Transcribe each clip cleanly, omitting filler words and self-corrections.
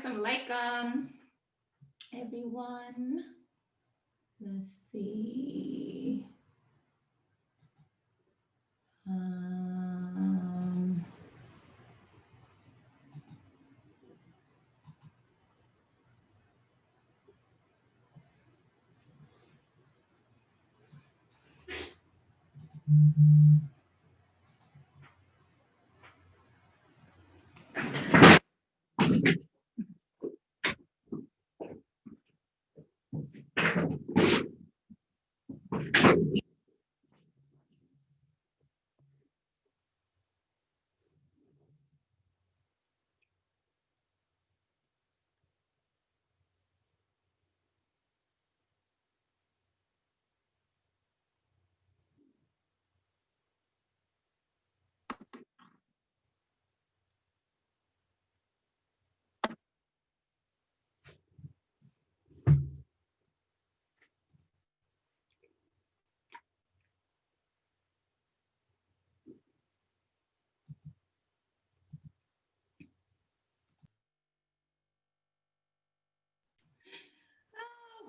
Assalamualaikum, everyone. Let's see. Um,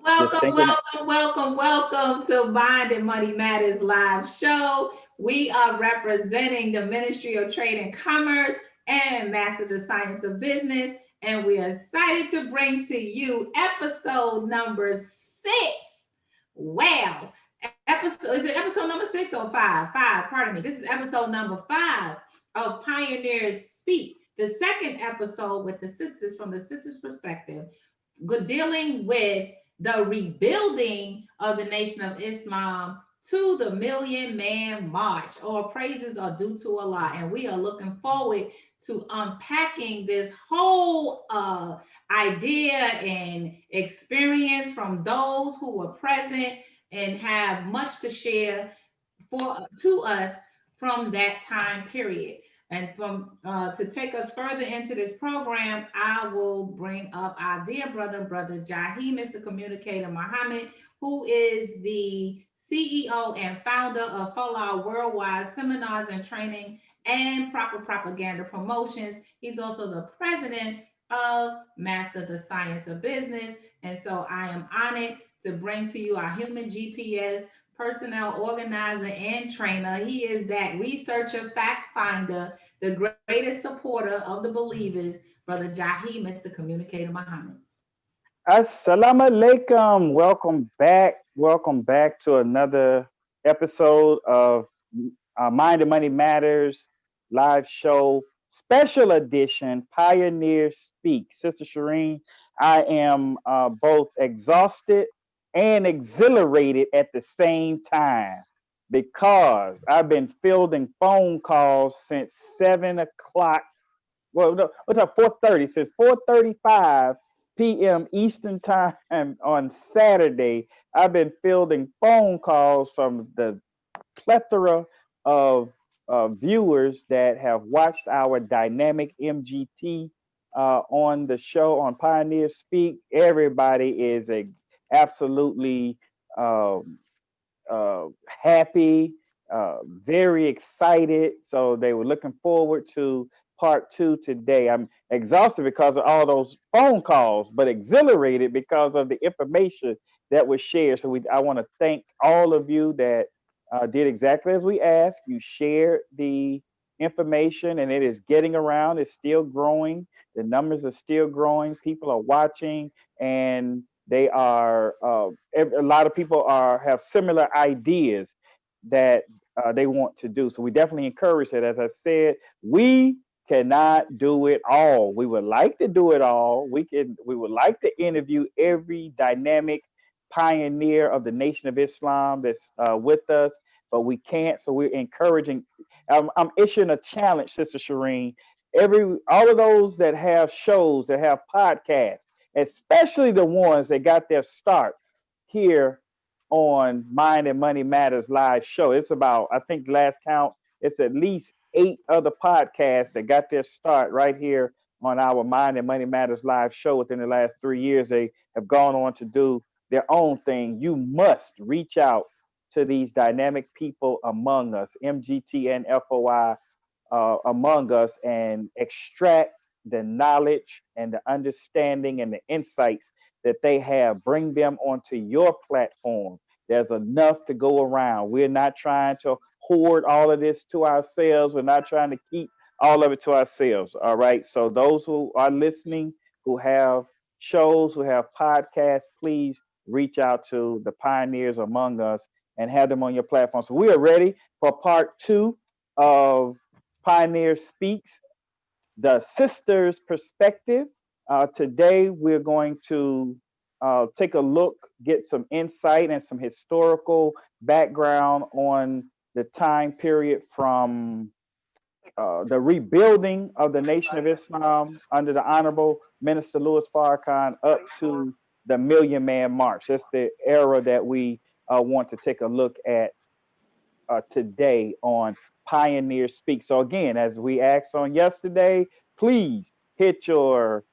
Just welcome, thinking, welcome to Mind and Money Matters live show. We are representing the Ministry of Trade and Commerce and Master the Science of Business, and we are excited to bring to you episode number 6. Wow. Is it episode number 6 or 5? 5, pardon me. This is episode number 5 of Pioneers Speak, the second episode with the sisters from the sisters' perspective, dealing with the rebuilding of the Nation of Islam to the Million Man March. All praises are due to Allah, and we are looking forward to unpacking this whole idea and experience from those who were present and have much to share to us from that time period. And from to take us further into this program, I will bring up our dear brother Jaheem, Mr. Communicator Muhammad, who is the CEO and founder of Fallah Worldwide Seminars and Training and Proper Propaganda Promotions. He's also the president of Master the Science of Business. And so I am honored to bring to you our human GPS personnel organizer and trainer. He is that researcher, fact finder, the greatest supporter of the believers, Brother Jahi, Mr. Communicator Muhammad. Assalamu alaikum. Welcome back. Welcome back to another episode of Mind and Money Matters live show, special edition, Pioneers Speak. Sister Shireen, I am both exhausted and exhilarated at the same time because I've been fielding phone calls since 7 o'clock. Well, no, what's up? 4:30. Since 4:35 p.m. Eastern time on Saturday. I've been fielding phone calls from the plethora of viewers that have watched our dynamic MGT on the show on Pioneer Speak. Everybody is absolutely um, happy, very excited. So they were looking forward to part 2 today. I'm exhausted because of all those phone calls, but exhilarated because of the information that was shared. So I want to thank all of you that did exactly as we asked. You shared the information and it is getting around. It's still growing. The numbers are still growing. People are watching and they are a lot of people are have similar ideas that they want to do. So we definitely encourage it. As I said, we cannot do it all. We would like to do it all. We would like to interview every dynamic pioneer of the Nation of Islam that's with us, but we can't. So we're encouraging. I'm issuing a challenge, Sister Shireen. All of those that have shows, that have podcasts, especially the ones that got their start here on Mind and Money Matters live show. It's about, I think last count, it's at least 8 other podcasts that got their start right here on our Mind and Money Matters live show within the last 3 years. They have gone on to do their own thing. You must reach out to these dynamic people among us, MGT and FOI among us, and extract the knowledge and the understanding and the insights that they have, bring them onto your platform. There's enough to go around. We're not trying to hoard all of this to ourselves. We're not trying to keep all of it to ourselves. All right. So those who are listening, who have shows, who have podcasts, please reach out to the pioneers among us and have them on your platform. So we are ready for part 2 of Pioneer Speaks, the Sisters Perspective. Today we're going to take a look, get some insight and some historical background on the time period from the rebuilding of the Nation of Islam under the Honorable Minister Louis Farrakhan up to the Million Man March. That's the era that we want to take a look at today on Pioneer Speak. So again, as we asked on yesterday, please hit your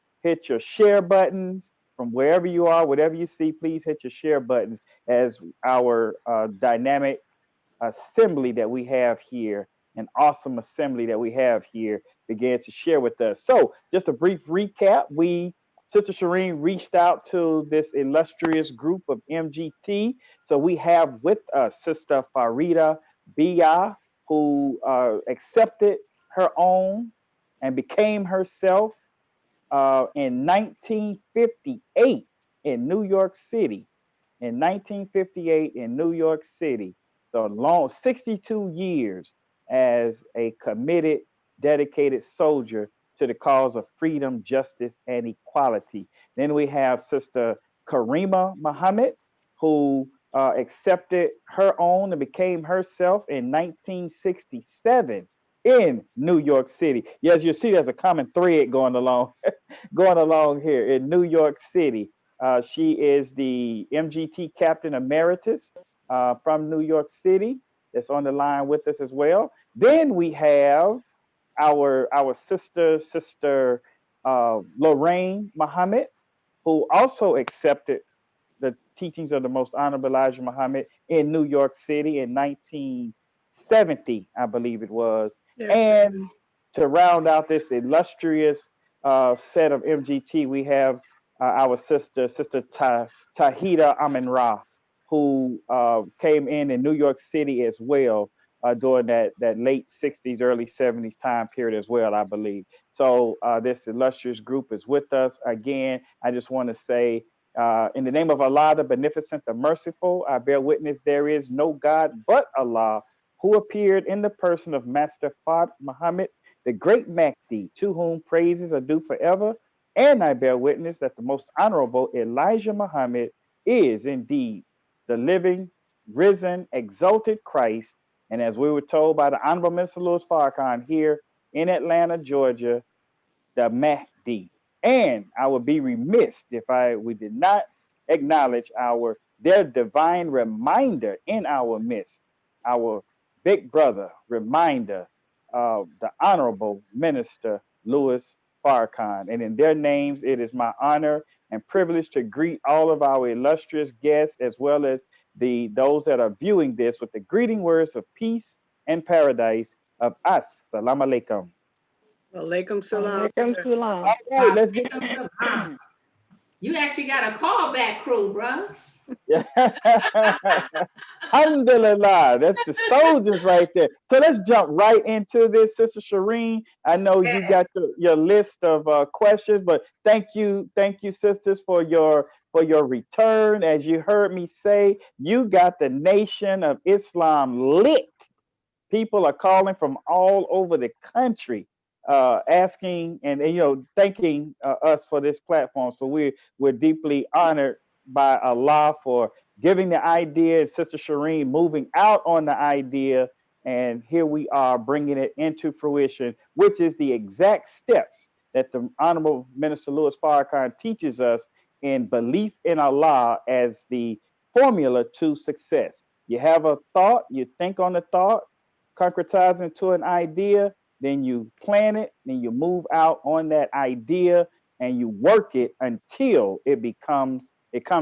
share buttons from wherever you are, whatever you see. Please hit your share buttons as our dynamic assembly that we have here, an awesome assembly that we have here, began to share with us. So, just a brief recap: Sister Shireen reached out to this illustrious group of MGT. So we have with us Sister Fareedah Bia, who accepted her own and became herself in 1958 in New York City. In 1958 in New York City. So long, 62 years as a committed, dedicated soldier to the cause of freedom, justice, and equality. Then we have Sister Karriemah Muhammad, who accepted her own and became herself in 1967 in New York City. Yes, you see there's a common thread going along, going along here in New York City. She is the MGT Captain Emeritus from New York City. That's on the line with us as well. Then we have our sister Lorraine Muhammad, who also accepted the teachings of the Most Honorable Elijah Muhammad in New York City in 1970, I believe it was. Yes. And to round out this illustrious set of MGT, we have our Sister Tauheedah Amin Ra, who came in New York City as well during that late 60s, early 70s time period as well, I believe. So this illustrious group is with us. Again, I just want to say, in the name of Allah, the Beneficent, the Merciful, I bear witness there is no God but Allah, who appeared in the person of Master Fard Muhammad, the great Mahdi, to whom praises are due forever. And I bear witness that the most honorable Elijah Muhammad is indeed the living, risen, exalted Christ. And as we were told by the Honorable Minister Louis Farrakhan here in Atlanta, Georgia, the Mahdi. And I would be remiss if we did not acknowledge their divine reminder in our midst, our big brother reminder of the Honorable Minister Louis Farrakhan. And in their names, it is my honor and privilege to greet all of our illustrious guests, as well as those that are viewing this, with the greeting words of peace and paradise of us. Salam alaikum. Alaikum salam. Alaikum salam. All right, let's get You actually got a callback crew, bro. Alhamdulillah, that's the soldiers right there. So let's jump right into this, Sister Shireen. I know you got your list of questions, but thank you, sisters, for your return. As you heard me say, you got the Nation of Islam lit. People are calling from all over the country, asking and thanking us for this platform. So we're deeply honored by Allah for giving the idea, and Sister Shireen moving out on the idea, and here we are bringing it into fruition, which is the exact steps that the Honorable Minister Louis Farrakhan teaches us in belief in Allah as the formula to success. You have a thought, you think on the thought, concretize into an idea, then you plan it, then you move out on that idea and you work it until it comes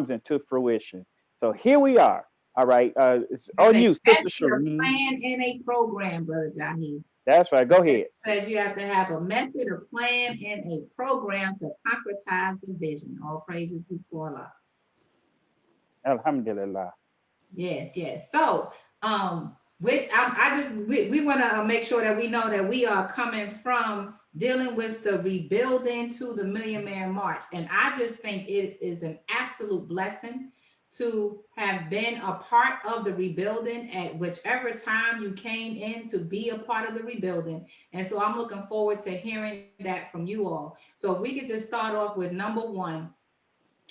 into fruition. So here we are. All right. It's on you, Sister Shireen. Plan in a program, Brother Jahi. That's right. Go ahead. It says you have to have a method, a plan, and a program to concretize the vision. All praises to Allah. Alhamdulillah. Yes, yes. So, we want to make sure that we know that we are coming from dealing with the rebuilding to the Million Man March, and I just think it is an absolute blessing to have been a part of the rebuilding at whichever time you came in to be a part of the rebuilding. And so I'm looking forward to hearing that from you all. So if we could just start off with number one.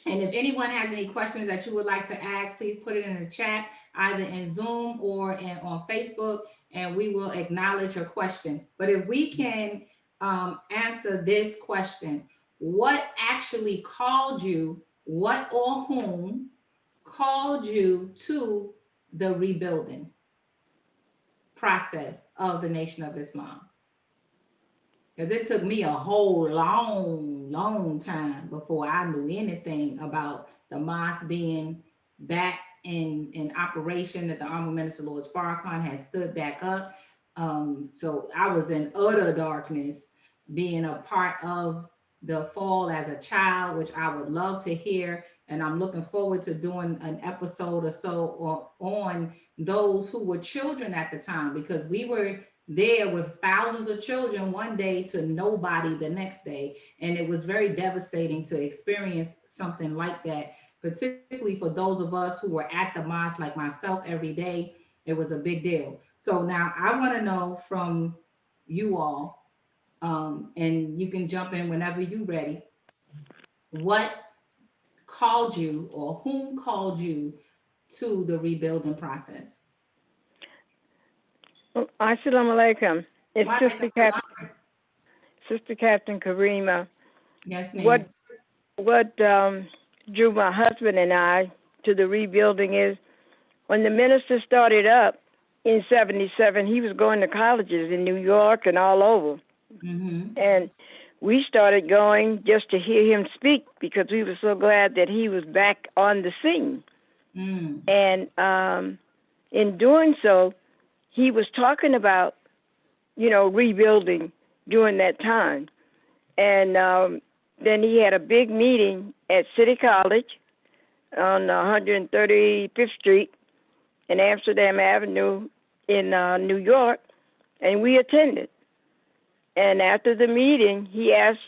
And if anyone has any questions that you would like to ask, please put it in the chat, either in Zoom or on Facebook, and we will acknowledge your question. But if we can answer this question, what actually called you, what or whom called you to the rebuilding process of the Nation of Islam? Because it took me a whole long time before I knew anything about the mosque being back in operation, that the Honorable Minister Louis Farrakhan had stood back up. So I was in utter darkness being a part of the fall as a child, which I would love to hear. And I'm looking forward to doing an episode or so on those who were children at the time, because we were there with thousands of children one day to nobody the next day. And it was very devastating to experience something like that, particularly for those of us who were at the mosque like myself every day. It was a big deal. So now I want to know from you all, and you can jump in whenever you're ready, what called you or whom called you to the rebuilding process? Assalamu alaikum. It's Walaikum Sister Captain Karriemah. Yes, ma'am. What drew my husband and I to the rebuilding is when the minister started up in 77, he was going to colleges in New York and all over. Mm-hmm. And we started going just to hear him speak because we were so glad that he was back on the scene. Mm. And in doing so, he was talking about, rebuilding during that time. And then he had a big meeting at City College on 135th Street and Amsterdam Avenue in New York, and we attended. And after the meeting, he asked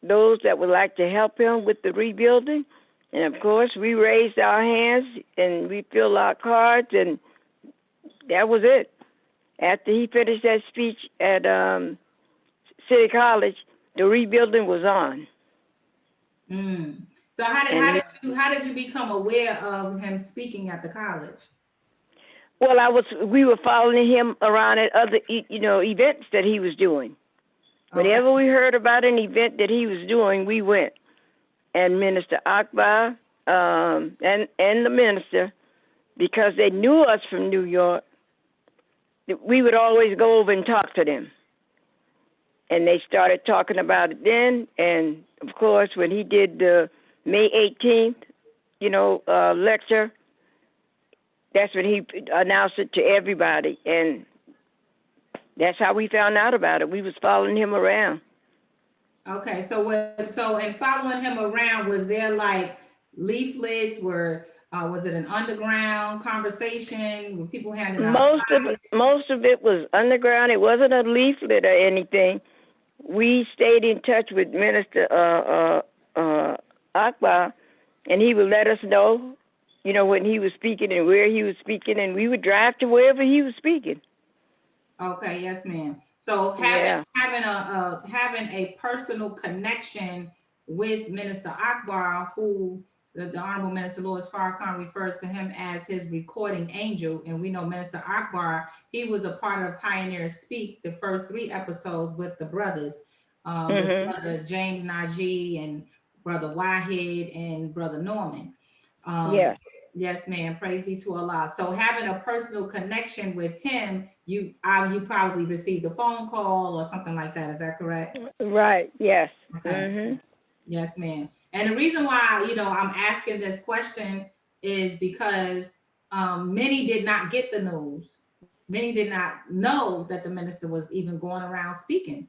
those that would like to help him with the rebuilding. And, of course, we raised our hands and we filled our cards, and that was it. After he finished that speech at City College, the rebuilding was on. Mm. So how did you become aware of him speaking at the college? Well, we were following him around at other, events that he was doing. Okay. Whenever we heard about an event that he was doing, we went. And Minister Akbar and the minister, because they knew us from New York, we would always go over and talk to them. And they started talking about it then. And, of course, when he did the May 18th, lecture, that's when he announced it to everybody. And that's how we found out about it. We was following him around. Okay, so in following him around, was there like leaflets? Was it an underground conversation? Were people handing out? Most of it was underground. It wasn't a leaflet or anything. We stayed in touch with Minister Akbar, and he would let us know, when he was speaking and where he was speaking, and we would drive to wherever he was speaking. Okay, yes, ma'am. So having a personal connection with Minister Akbar, who the Honorable Minister Louis Farrakhan refers to him as his recording angel, and we know Minister Akbar, he was a part of Pioneers Speak, the first 3 episodes with the brothers, with Brother James Najee and Brother Wahid and Brother Norman. Yes, ma'am. Praise be to Allah. So having a personal connection with him, you probably received a phone call or something like that. Is that correct? Right. Yes. Okay. Mm-hmm. Yes, ma'am. And the reason why, I'm asking this question is because many did not get the news many did not know that the minister was even going around speaking.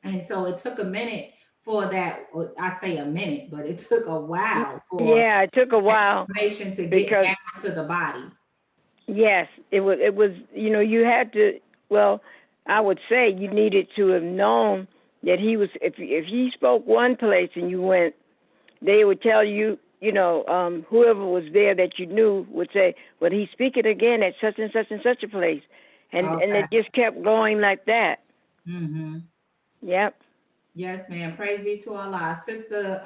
And so it took a minute for that, or I say a minute, but it took a while for Yeah, it took a while information to get because down to the body. yes, it was, you know, you had to, well, I would say you needed to have known that he was, if he spoke one place and you went, they would tell you, you know, whoever was there that you knew would say, well, he's speaking again at such and such and such a place. And it just kept going like that. Mm-hmm. Yep. Yes, ma'am. Praise be to Allah. Sister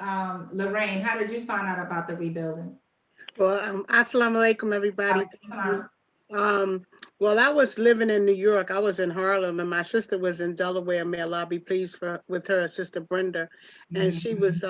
Lorraine, how did you find out about the rebuilding? Well, assalamu alaikum, everybody. Well, I was living in New York. I was in Harlem, and my sister was in Delaware. May Allah be pleased with her, Sister Brenda. And she was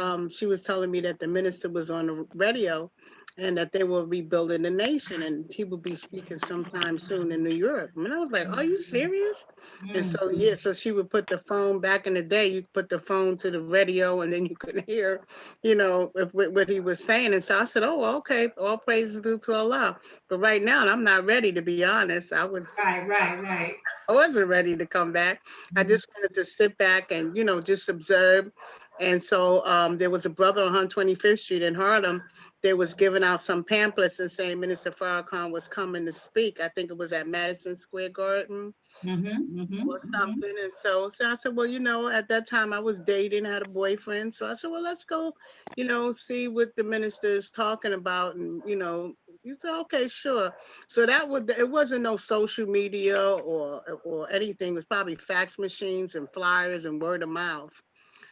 telling me that the minister was on the radio, and that they were rebuilding the nation, and he would be speaking sometime soon in New York. And I was like, "Are you serious?" And so yeah, so she would put the phone. Back in the day, you put the phone to the radio, and then you could hear, you know, what he was saying. And so I said, "Oh, okay, all praises due to Allah." But right now, I'm not ready, to be honest. I wasn't ready to come back. I just wanted to sit back and, you know, just observe. And so there was a brother on 125th Street in Harlem. They was giving out some pamphlets and saying Minister Farrakhan was coming to speak. I think it was at Madison Square Garden or something. And so I said, well, you know, at that time I was dating, had a boyfriend. So I said, well, let's go, you know, see what the minister is talking about. And, you know, you said, okay, sure. So it wasn't no social media or anything. It was probably fax machines and flyers and word of mouth.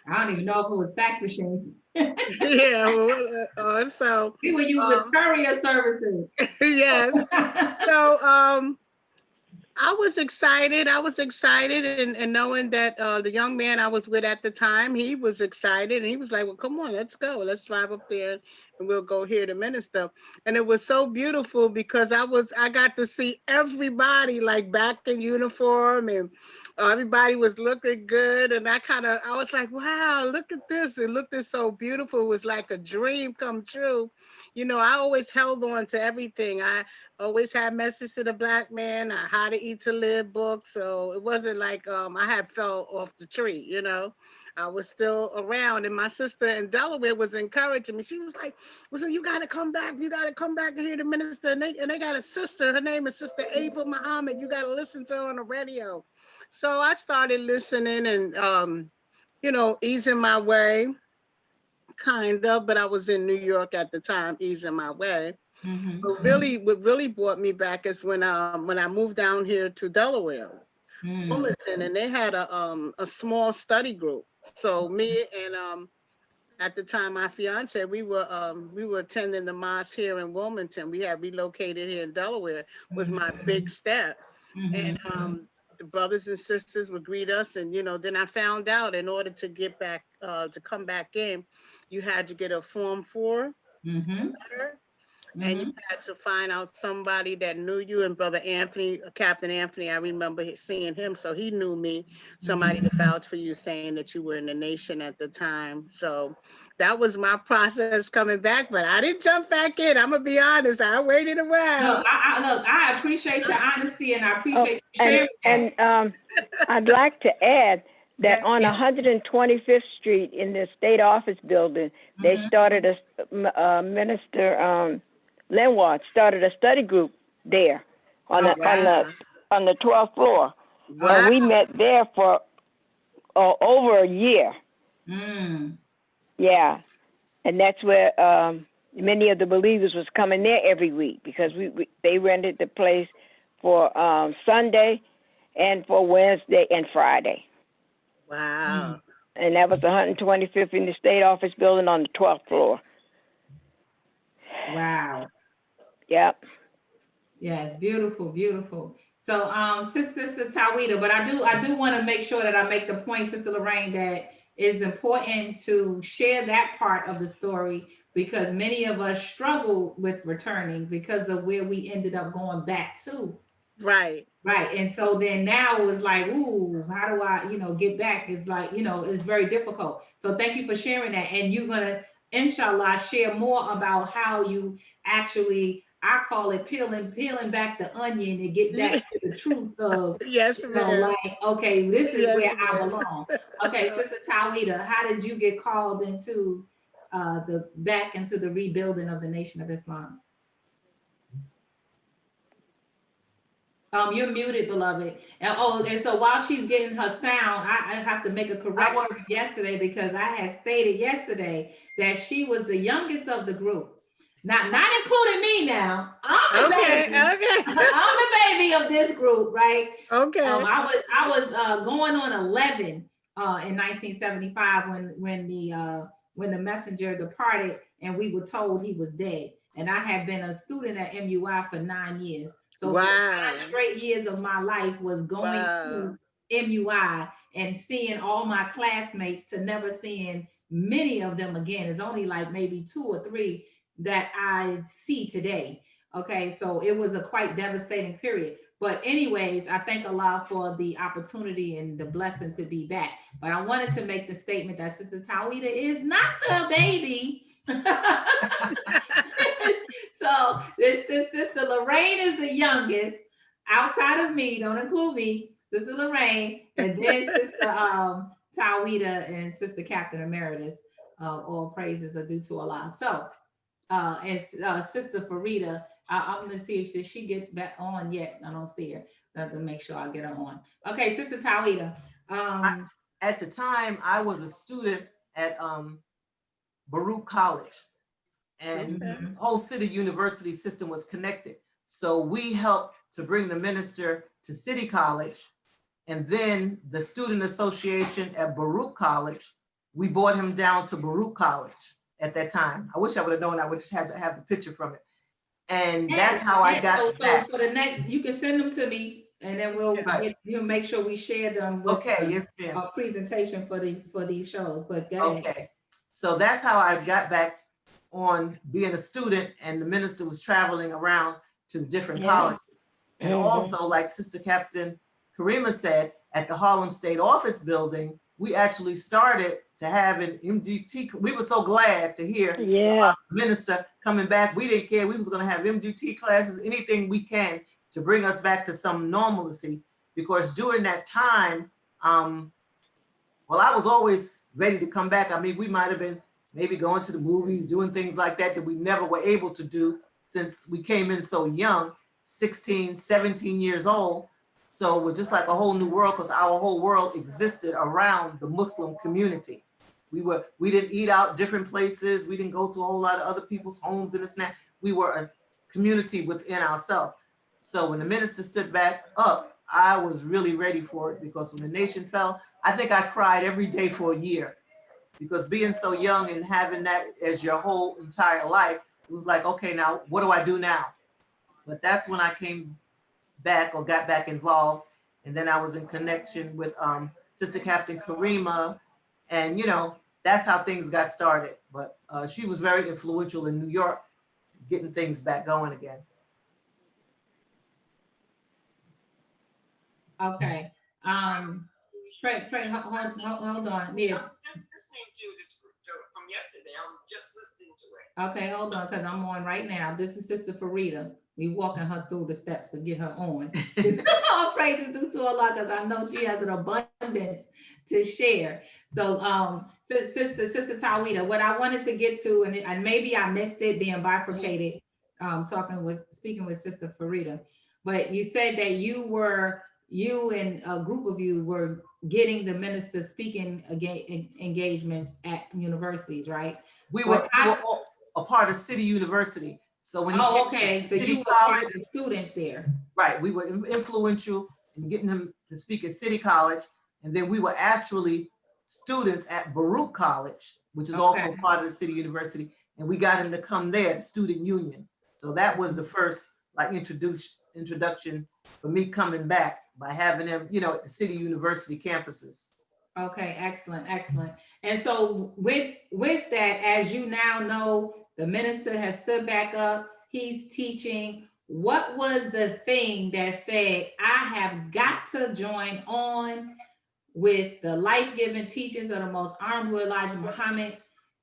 I don't even know if it was fax machines. Yeah, well, so we were using courier services. Yes. So I was excited. And knowing that the young man I was with at the time, he was excited, and he was like, well, come on, let's go. Let's drive up there and we'll go hear the minister. And it was so beautiful because I got to see everybody like back in uniform, and everybody was looking good. And I was like, wow, look at this. It looked so beautiful. It was like a dream come true. You know, I always held on to everything. I always had Message to the Black Man, How to Eat to Live book. So it wasn't like I had fell off the tree, you know. I was still around, and my sister in Delaware was encouraging me. She was like, "Listen, you got to come back. You got to come back and hear the minister." And they got a sister. Her name is Sister Ava Muhammad. You got to listen to her on the radio. So I started listening and, you know, easing my way, kind of. But I was in New York at the time, easing my way. But really, what really brought me back is when I moved down here to Delaware, Wilmington, and they had a small study group. So me and at the time my fiance, we were attending the mosque here in Wilmington. We had relocated here in Delaware. Was my big step, and the brothers and sisters would greet us, and you know, then I found out in order to get back to come back in, you had to get a Form 4 letter. And you had to find out somebody that knew you. And Brother Anthony, Captain Anthony, I remember seeing him, so he knew me. Somebody to vouch for you, saying that you were in the nation at the time. So that was my process coming back, but I didn't jump back in. I'm gonna be honest. I waited a while. Look, I appreciate your honesty, and I appreciate you sharing. And I'd like to add that on 125th Street in the state office building, they started Minister Lenward started a study group there on the 12th floor. Wow. We met there for over a year. Yeah, and that's where many of the believers was coming there every week because they rented the place for Sunday and for Wednesday and Friday. Wow. And that was 125th in the state office building on the 12th floor. Wow. Yep. Yes, beautiful, beautiful. So, Sister Tauheedah, but I do want to make sure that I make the point, Sister Lorraine, that it's important to share that part of the story because many of us struggle with returning because of where we ended up going back to. Right. Right. And so then now it was like, ooh, how do I, get back? It's like, it's very difficult. So thank you for sharing that. And you're going to, inshallah, share more about how you actually, I call it peeling back the onion and get back to the truth of, Yes, you know, ma'am. like, okay, this is Yes, where I ma'am. belong. Okay, Sister Tauheedah, how did you get called into back into the rebuilding of the Nation of Islam? You're muted, beloved. And so while she's getting her sound, I have to make a correction from yesterday, because I had stated yesterday that she was the youngest of the group. Not including me now. I'm the Okay, baby. okay. I'm the baby of this group, right? Okay. I was going on 11 in 1975 when the messenger departed and we were told he was dead. And I had been a student at MUI for 9 years. So for 9 straight years of my life was going to MUI and seeing all my classmates to never seeing many of them again. It's only like maybe 2 or 3 that I see today. Okay, so it was a quite devastating period. But anyways, I thank Allah for the opportunity and the blessing to be back. But I wanted to make the statement that Sister Tauheedah is not the baby. So this Sister Lorraine is the youngest outside of me. Don't include me, Sister Lorraine, and then Sister Tauheedah and Sister Captain Emeritus. All praises are due to Allah. So and Sister Fareedah, I'm gonna see if she get back on yet. I don't see her. I have to make sure I get her on. Okay, Sister Tauheedah. At the time, I was a student at Baruch College, and the whole City University system was connected. So we helped to bring the minister to City College, and then the Student Association at Baruch College, we brought him down to Baruch College at that time. I wish I would have known. I would just have to have the picture from it. And that's how I got back. So for the next, you can send them to me, and then we'll make sure we share them with a presentation for these shows. But go ahead. Okay, so that's how I got back on being a student, and the minister was traveling around to the different colleges. And also, like Sister Captain Karriemah said, at the Harlem State Office Building, we actually started to have an MDT. We were so glad to hear about the minister coming back. We didn't care. We was going to have MDT classes, anything we can to bring us back to some normalcy. Because during that time, well, I was always ready to come back. I mean, we might have been maybe going to the movies, doing things like that we never were able to do since we came in so young, 16, 17 years old. So we're just like a whole new world, because our whole world existed around the Muslim community. We didn't eat out different places. We didn't go to a whole lot of other people's homes and this and that. We were a community within ourselves. So when the minister stood back up, I was really ready for it, because when the nation fell, I think I cried every day for a year, because being so young and having that as your whole entire life, it was like, okay, now what do I do now? But that's when I came back, or got back involved, and then I was in connection with Sister Captain Karriemah, and that's how things got started. But she was very influential in New York, getting things back going again. Okay. Pray, hold on. Yeah. I'm just listening to this from yesterday. I'm just listening to it. Okay, hold on, because I'm on right now. This is Sister Fareedah. We walking her through the steps to get her on. All praises due to Allah, because I know she has an abundance to share. So, Sister Tauheedah, what I wanted to get to, and maybe I missed it being bifurcated, speaking with Sister Fareedah, but you said that you and a group of you were getting the minister speaking engagements at universities, right? We were all a part of City University. So when so you were part of the students there. Right, we were influential in getting him to speak at City College, and then we were actually students at Baruch College, which is also part of the City University, and we got him to come there, the student union. So that was the first introduction for me coming back, by having him, at the City University campuses. Okay, excellent. And so with that, as you now know, the minister has stood back up, he's teaching. What was the thing that said, I have got to join on with the life-giving teachings of the most honorable Elijah Muhammad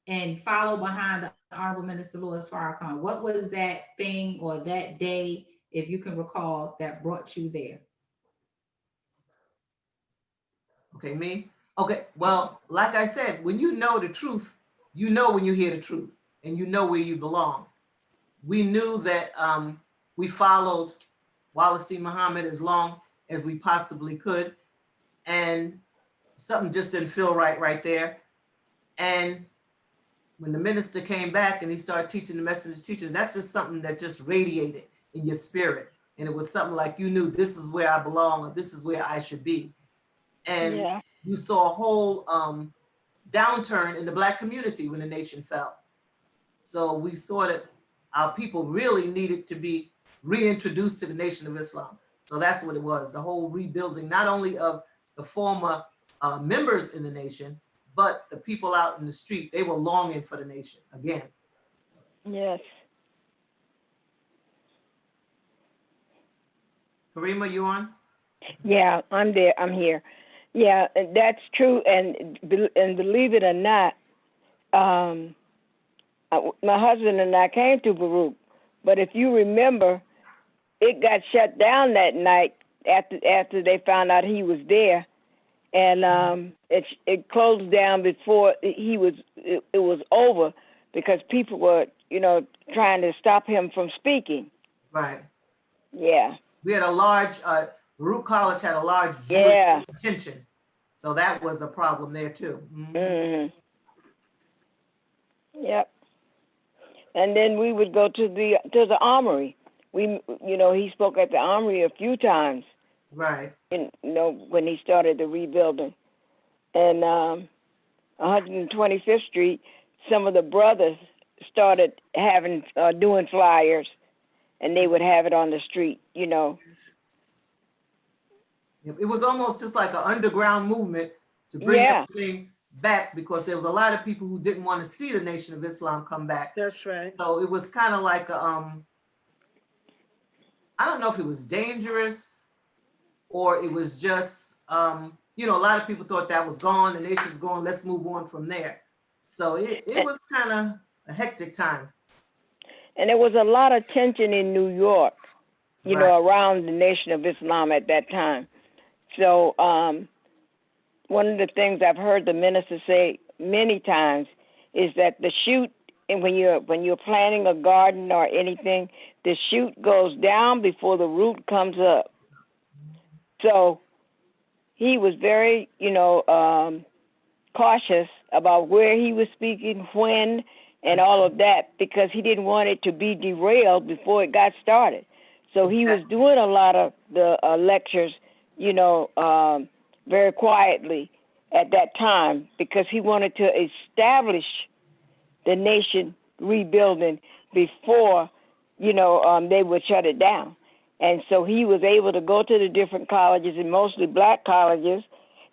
and follow behind the honorable Minister Louis Farrakhan? What was that thing or that day, if you can recall, that brought you there? Okay, me? Okay, well, like I said, when you know the truth, you know when you hear the truth and you know where you belong. We knew that we followed Wallace D. Muhammad as long as we possibly could. And something just didn't feel right there. And when the minister came back and he started teaching the message teachers, that's just something that just radiated in your spirit. And it was something like you knew this is where I belong or this is where I should be. And Yeah. you saw a whole downturn in the Black community when the nation fell. So we saw that our people really needed to be reintroduced to the Nation of Islam. So that's what it was, the whole rebuilding, not only of the former members in the nation, but the people out in the street. They were longing for the nation again. Yes. Karriemah, you on? Yeah, I'm there. I'm here. Yeah, that's true. And believe it or not, my husband and I came to Baruch, but if you remember, it got shut down that night after they found out he was there, and it closed down before it was over because people were trying to stop him from speaking. Right. Yeah. We had a large, Baruch College had a large Jewish attention. So that was a problem there too. Mm-hmm. Mm-hmm. Yep. And then we would go to the armory. He spoke at the armory a few times. Right. When he started the rebuilding. And 125th Street, some of the brothers started doing flyers, and they would have it on the street, It was almost just like an underground movement to bring everything back, because there was a lot of people who didn't want to see the Nation of Islam come back. That's right. So it was kind of like I don't know if it was dangerous or it was just, a lot of people thought that was gone, the nation's gone, let's move on from there. So it was kind of a hectic time. And there was a lot of tension in New York, around the Nation of Islam at that time. So one of the things I've heard the minister say many times is that the shoot, and when you're planting a garden or anything, the shoot goes down before the root comes up. So he was very, cautious about where he was speaking, when, and all of that, because he didn't want it to be derailed before it got started. So he was doing a lot of the lectures, very quietly at that time, because he wanted to establish the nation rebuilding before, they would shut it down. And so he was able to go to the different colleges, and mostly Black colleges,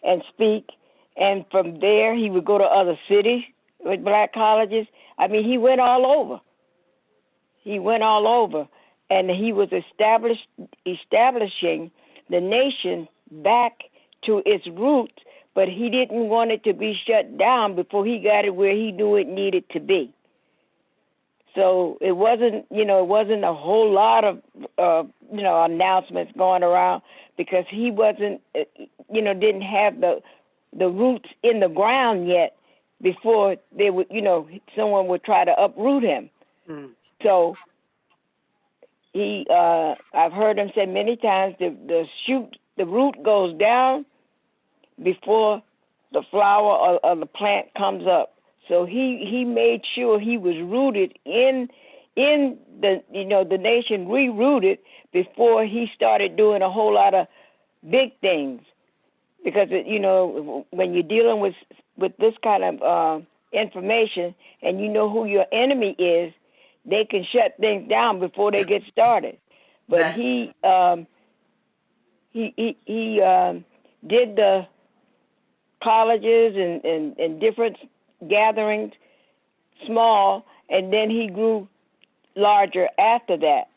and speak. And from there, he would go to other cities with Black colleges. I mean, he went all over. And he was establishing the nation back to its roots, but he didn't want it to be shut down before he got it where he knew it needed to be. So it wasn't a whole lot of, announcements going around, because he wasn't, didn't have the roots in the ground yet before they would, someone would try to uproot him. Mm. So I've heard him say many times, the root goes down before the flower or the plant comes up. So he made sure he was rooted in the, the nation rerooted before he started doing a whole lot of big things. Because, when you're dealing with this kind of information, and you know who your enemy is, they can shut things down before they get started. But he did the colleges and different gatherings, small, and then he grew larger after that,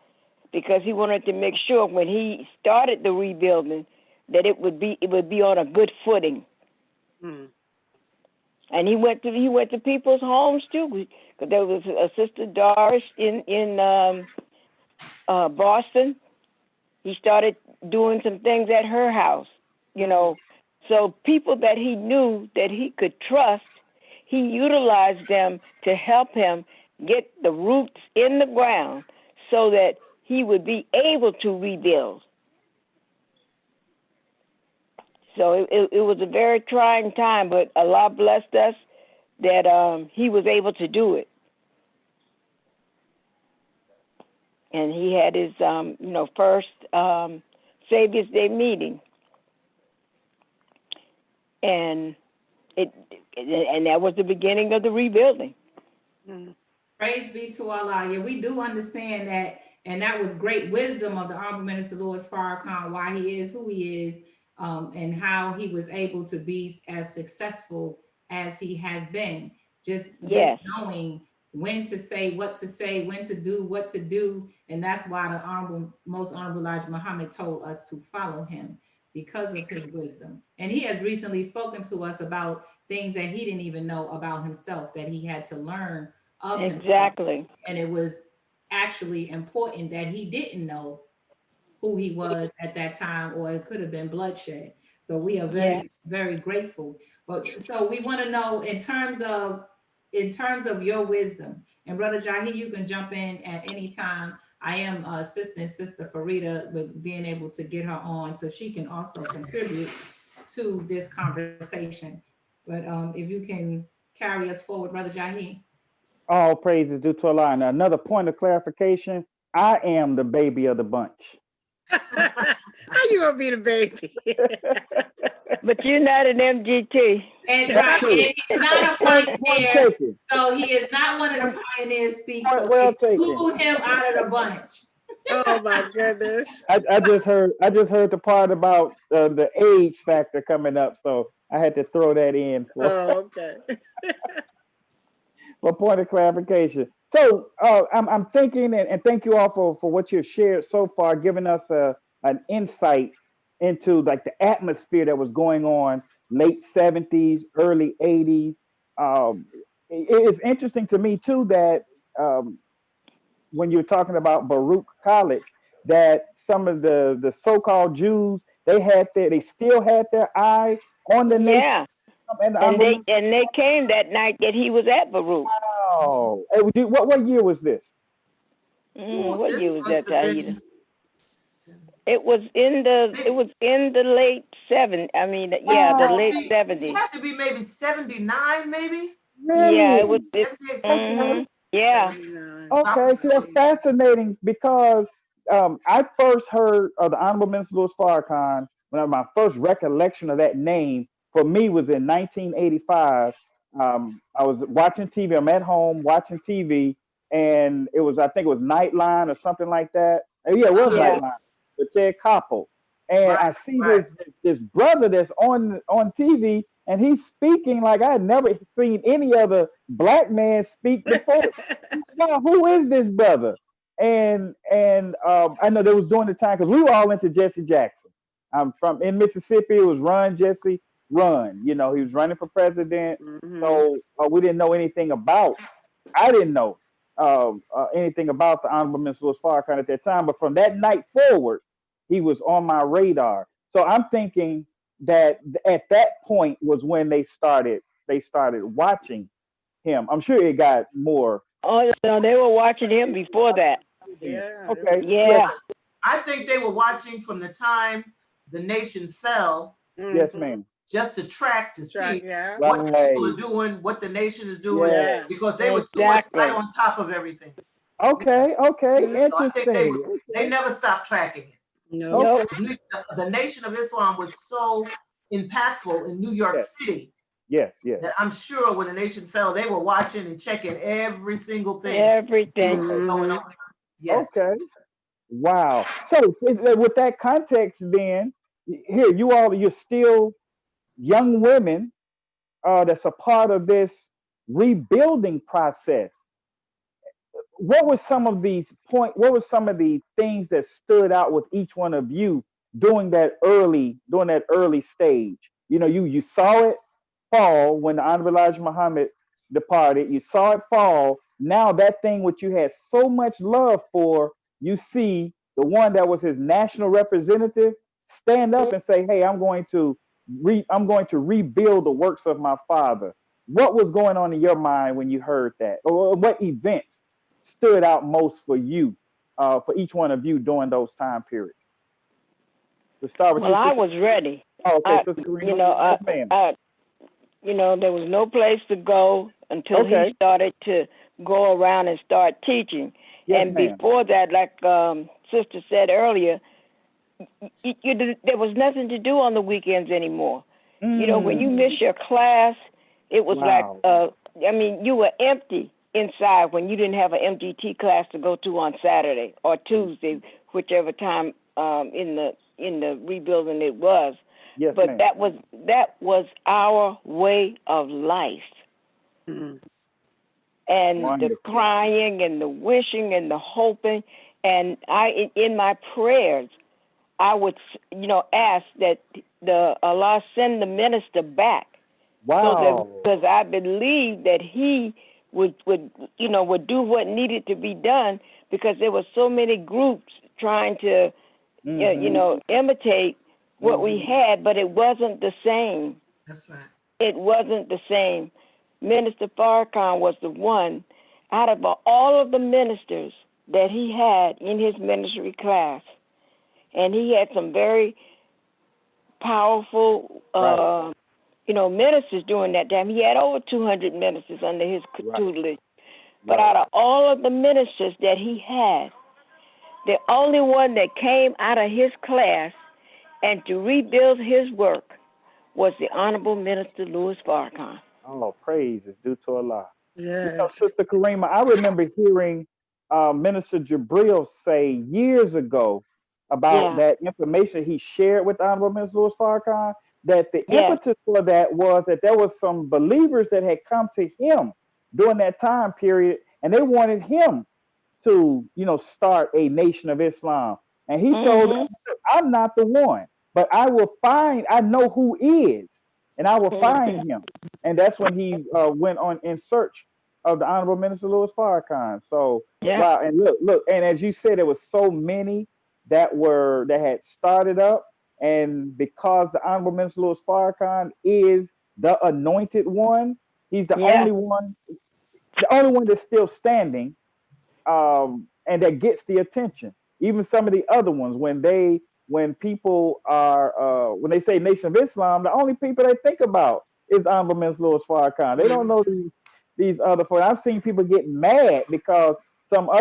because he wanted to make sure when he started the rebuilding that it would be on a good footing. Mm. And he went to people's homes too, because there was a Sister Doris in Boston. He started doing some things at her house, So people that he knew that he could trust, he utilized them to help him get the roots in the ground so that he would be able to rebuild. So it was a very trying time, but Allah blessed us that he was able to do it. And he had his, first Savior's Day meeting. And that was the beginning of the rebuilding. Praise be to Allah. Yeah, we do understand that, and that was great wisdom of the Honorable Minister Louis Farrakhan, why he is who he is, and how he was able to be as successful as he has been. Just knowing when to say, when to do, what to do, and that's why the Most Honorable Elijah Muhammad told us to follow him, because of his wisdom. And he has recently spoken to us about things that he didn't even know about himself, that he had to learn of himself. Exactly. And it was actually important that he didn't know who he was at that time, or it could have been bloodshed. So we are very, very grateful. But so we want to know in terms of your wisdom, and Brother Jahi, you can jump in at any time. I am assisting Sister Fareedah with being able to get her on so she can also contribute to this conversation. But if you can carry us forward, Brother Jahi. All praises due to Allah. And another point of clarification, I am the baby of the bunch. How you gonna be the baby? But you're not an MGT. And right, and he's not a pioneer, so he is not one of the pioneers speak. So we exclude him out of the bunch. Oh my goodness! I just heard the part about the age factor coming up, so I had to throw that in. Okay. For point of clarification. So I'm thinking, and thank you all for what you've shared so far, giving us an insight into like the atmosphere that was going on late 70s, early 80s. It is interesting to me too that when you're talking about Baruch College, that some of the so-called Jews, they still had their eye on the nation. Yeah. And they came that night that he was at Baruch. Oh, what year was this? What year was that, Tauheedah? It was in the late 70s. I mean, the late 70s. It had to be maybe 79, maybe. Really? Yeah, it was. Yeah. Okay, so that's fascinating because I first heard of the Honorable Minister Louis Farrakhan when my first recollection of that name for me was in 1985. I was watching TV. I'm at home watching TV, and I think it was Nightline or something like that. Yeah, it was Nightline with Ted Koppel. And I see this brother that's on TV, and he's speaking like I had never seen any other black man speak before. Now, who is this brother? And I know they was during the time because we were all into Jesse Jackson. I'm from in Mississippi. It was Run, Jesse, Run. You know, he was running for president. So we didn't know anything about. I didn't know anything about the Honorable Minister Louis Farrakhan at that time. But from that night forward, he was on my radar. So I'm thinking that at that point was when they started watching him. I'm sure it got more. Oh no, they were watching him before that. Yeah. Okay. Yeah. I think they were watching from the time the nation fell. Yes, ma'am. Just to track to see what people are doing, what the nation is doing, because they were too much right on top of everything. Okay. Interesting. So they never stopped tracking it. No. The Nation of Islam was so impactful in New York City. Yes. That I'm sure when the nation fell, they were watching and checking every single thing. Everything. Going on. Yes. Okay. Wow. So with that context, then here you're still young women that's a part of this rebuilding process. What were some of the things that stood out with each one of you during that early stage? You know, you saw it fall when the Honorable Elijah Muhammad departed. You saw it fall. Now that thing which you had so much love for, you see the one that was his national representative stand up and say, hey, I'm going to I'm going to rebuild the works of my father. What was going on in your mind when you heard that? Or what events stood out most for you, for each one of you during those time periods? Let's start with Well, you, I Sister. was ready. Oh, okay, I, Sister Karriemah. you know, Yes, ma'am. there was no place to go until Okay. he started to go around and start teaching. Yes, And ma'am. before that, like Sister said earlier, there was nothing to do on the weekends anymore. You know, when you miss your class, it was Wow. like, you were empty inside when you didn't have an MGT class to go to on Saturday or Tuesday, whichever time in the rebuilding it was. Yes, But ma'am. that was our way of life. Mhm. And Wonderful. the crying and the wishing and the hoping, and in my prayers, I would, ask that Allah send the minister back. Wow. So that, because I believe that he would do what needed to be done, because there were so many groups trying to, imitate what we had, but it wasn't the same. That's right. It wasn't the same. Minister Farrakhan was the one out of all of the ministers that he had in his ministry class. And he had some very powerful, Right. ministers during that time. He had over 200 ministers under his tutelage. But Right. out of all of the ministers that he had, the only one that came out of his class and to rebuild his work was the Honorable Minister Louis Farrakhan. Oh, praise is due to Allah. Yes. Sister Karriemah, I remember hearing Minister Jabril say years ago about that information he shared with Honorable Minister Louis Farrakhan, that the impetus for that was that there was some believers that had come to him during that time period, and they wanted him to, start a nation of Islam. And he told them, I'm not the one, but I know who is, and I will find him. And that's when he went on in search of the Honorable Minister Louis Farrakhan. So, wow. And look, and as you said, there was so many that had started up. And because the Honorable Minister Louis Farrakhan is the anointed one, he's the only one that's still standing, and that gets the attention. Even some of the other ones, when people are when they say Nation of Islam, the only people they think about is Honorable Minister Louis Farrakhan. They don't know these other folks. I've seen people get mad because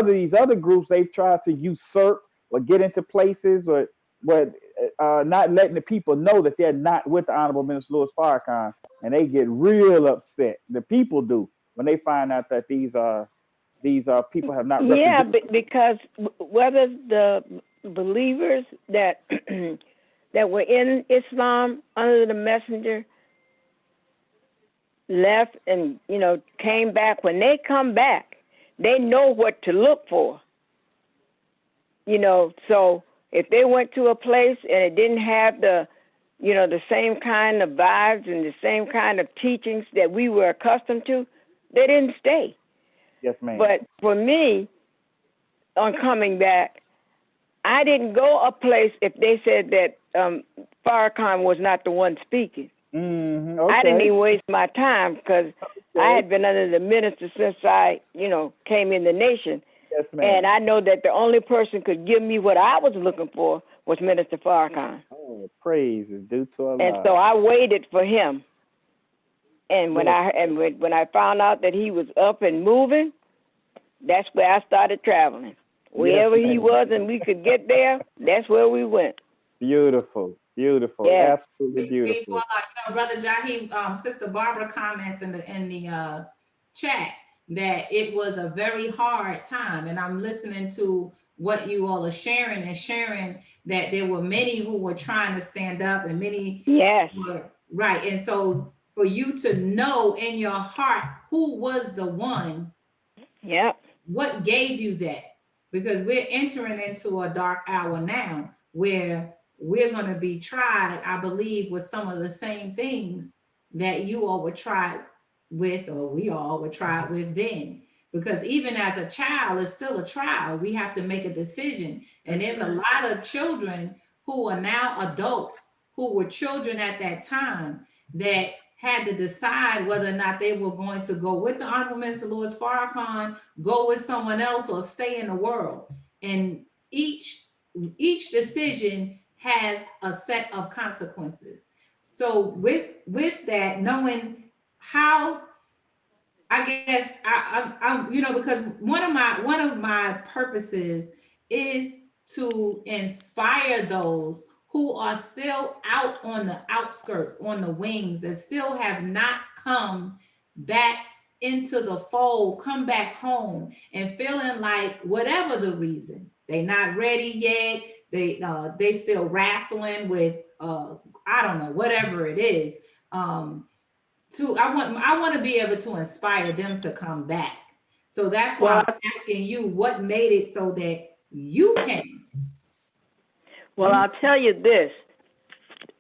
these other groups, they've tried to usurp or get into places, but not letting the people know that they're not with the Honorable Minister Louis Farrakhan, and they get real upset. The people do when they find out that these people have not represented. Yeah, because whether the believers that that were in Islam under the messenger left and came back, when they come back, they know what to look for. So if they went to a place and it didn't have the same kind of vibes and the same kind of teachings that we were accustomed to, they didn't stay. Yes, ma'am. But for me, on coming back, I didn't go a place if they said that Farrakhan was not the one speaking. Okay. I didn't even waste my time, because I had been under the minister since I, came in the nation. Yes, ma'am. And I know that the only person could give me what I was looking for was Minister Farrakhan. Oh, praise is due to Allah. And so I waited for him. And when I found out that he was up and moving, that's where I started traveling. Wherever he was and we could get there, that's where we went. Beautiful. Yeah. Absolutely beautiful. Brother Jaheem, Sister Barbara comments in the chat that it was a very hard time, and I'm listening to what you all are sharing that there were many who were trying to stand up, and many were right. And so for you to know in your heart who was the one, what gave you that? Because we're entering into a dark hour now where we're going to be tried, I believe, with some of the same things that you all were tried with, or we all were tried with then. Because even as a child, it's still a trial. We have to make a decision. And there's a lot of children who are now adults who were children at that time that had to decide whether or not they were going to go with the Honorable Minister Louis Farrakhan, go with someone else, or stay in the world. And each decision has a set of consequences. So with that, knowing how, I guess I because one of my purposes is to inspire those who are still out on the outskirts, on the wings, and still have not come back into the fold, come back home, and feeling like whatever the reason, they're not ready yet, they still wrestling with I don't know, whatever it is. I want to be able to inspire them to come back. So that's why I'm asking you, what made it so that you came? Well, I'll tell you this.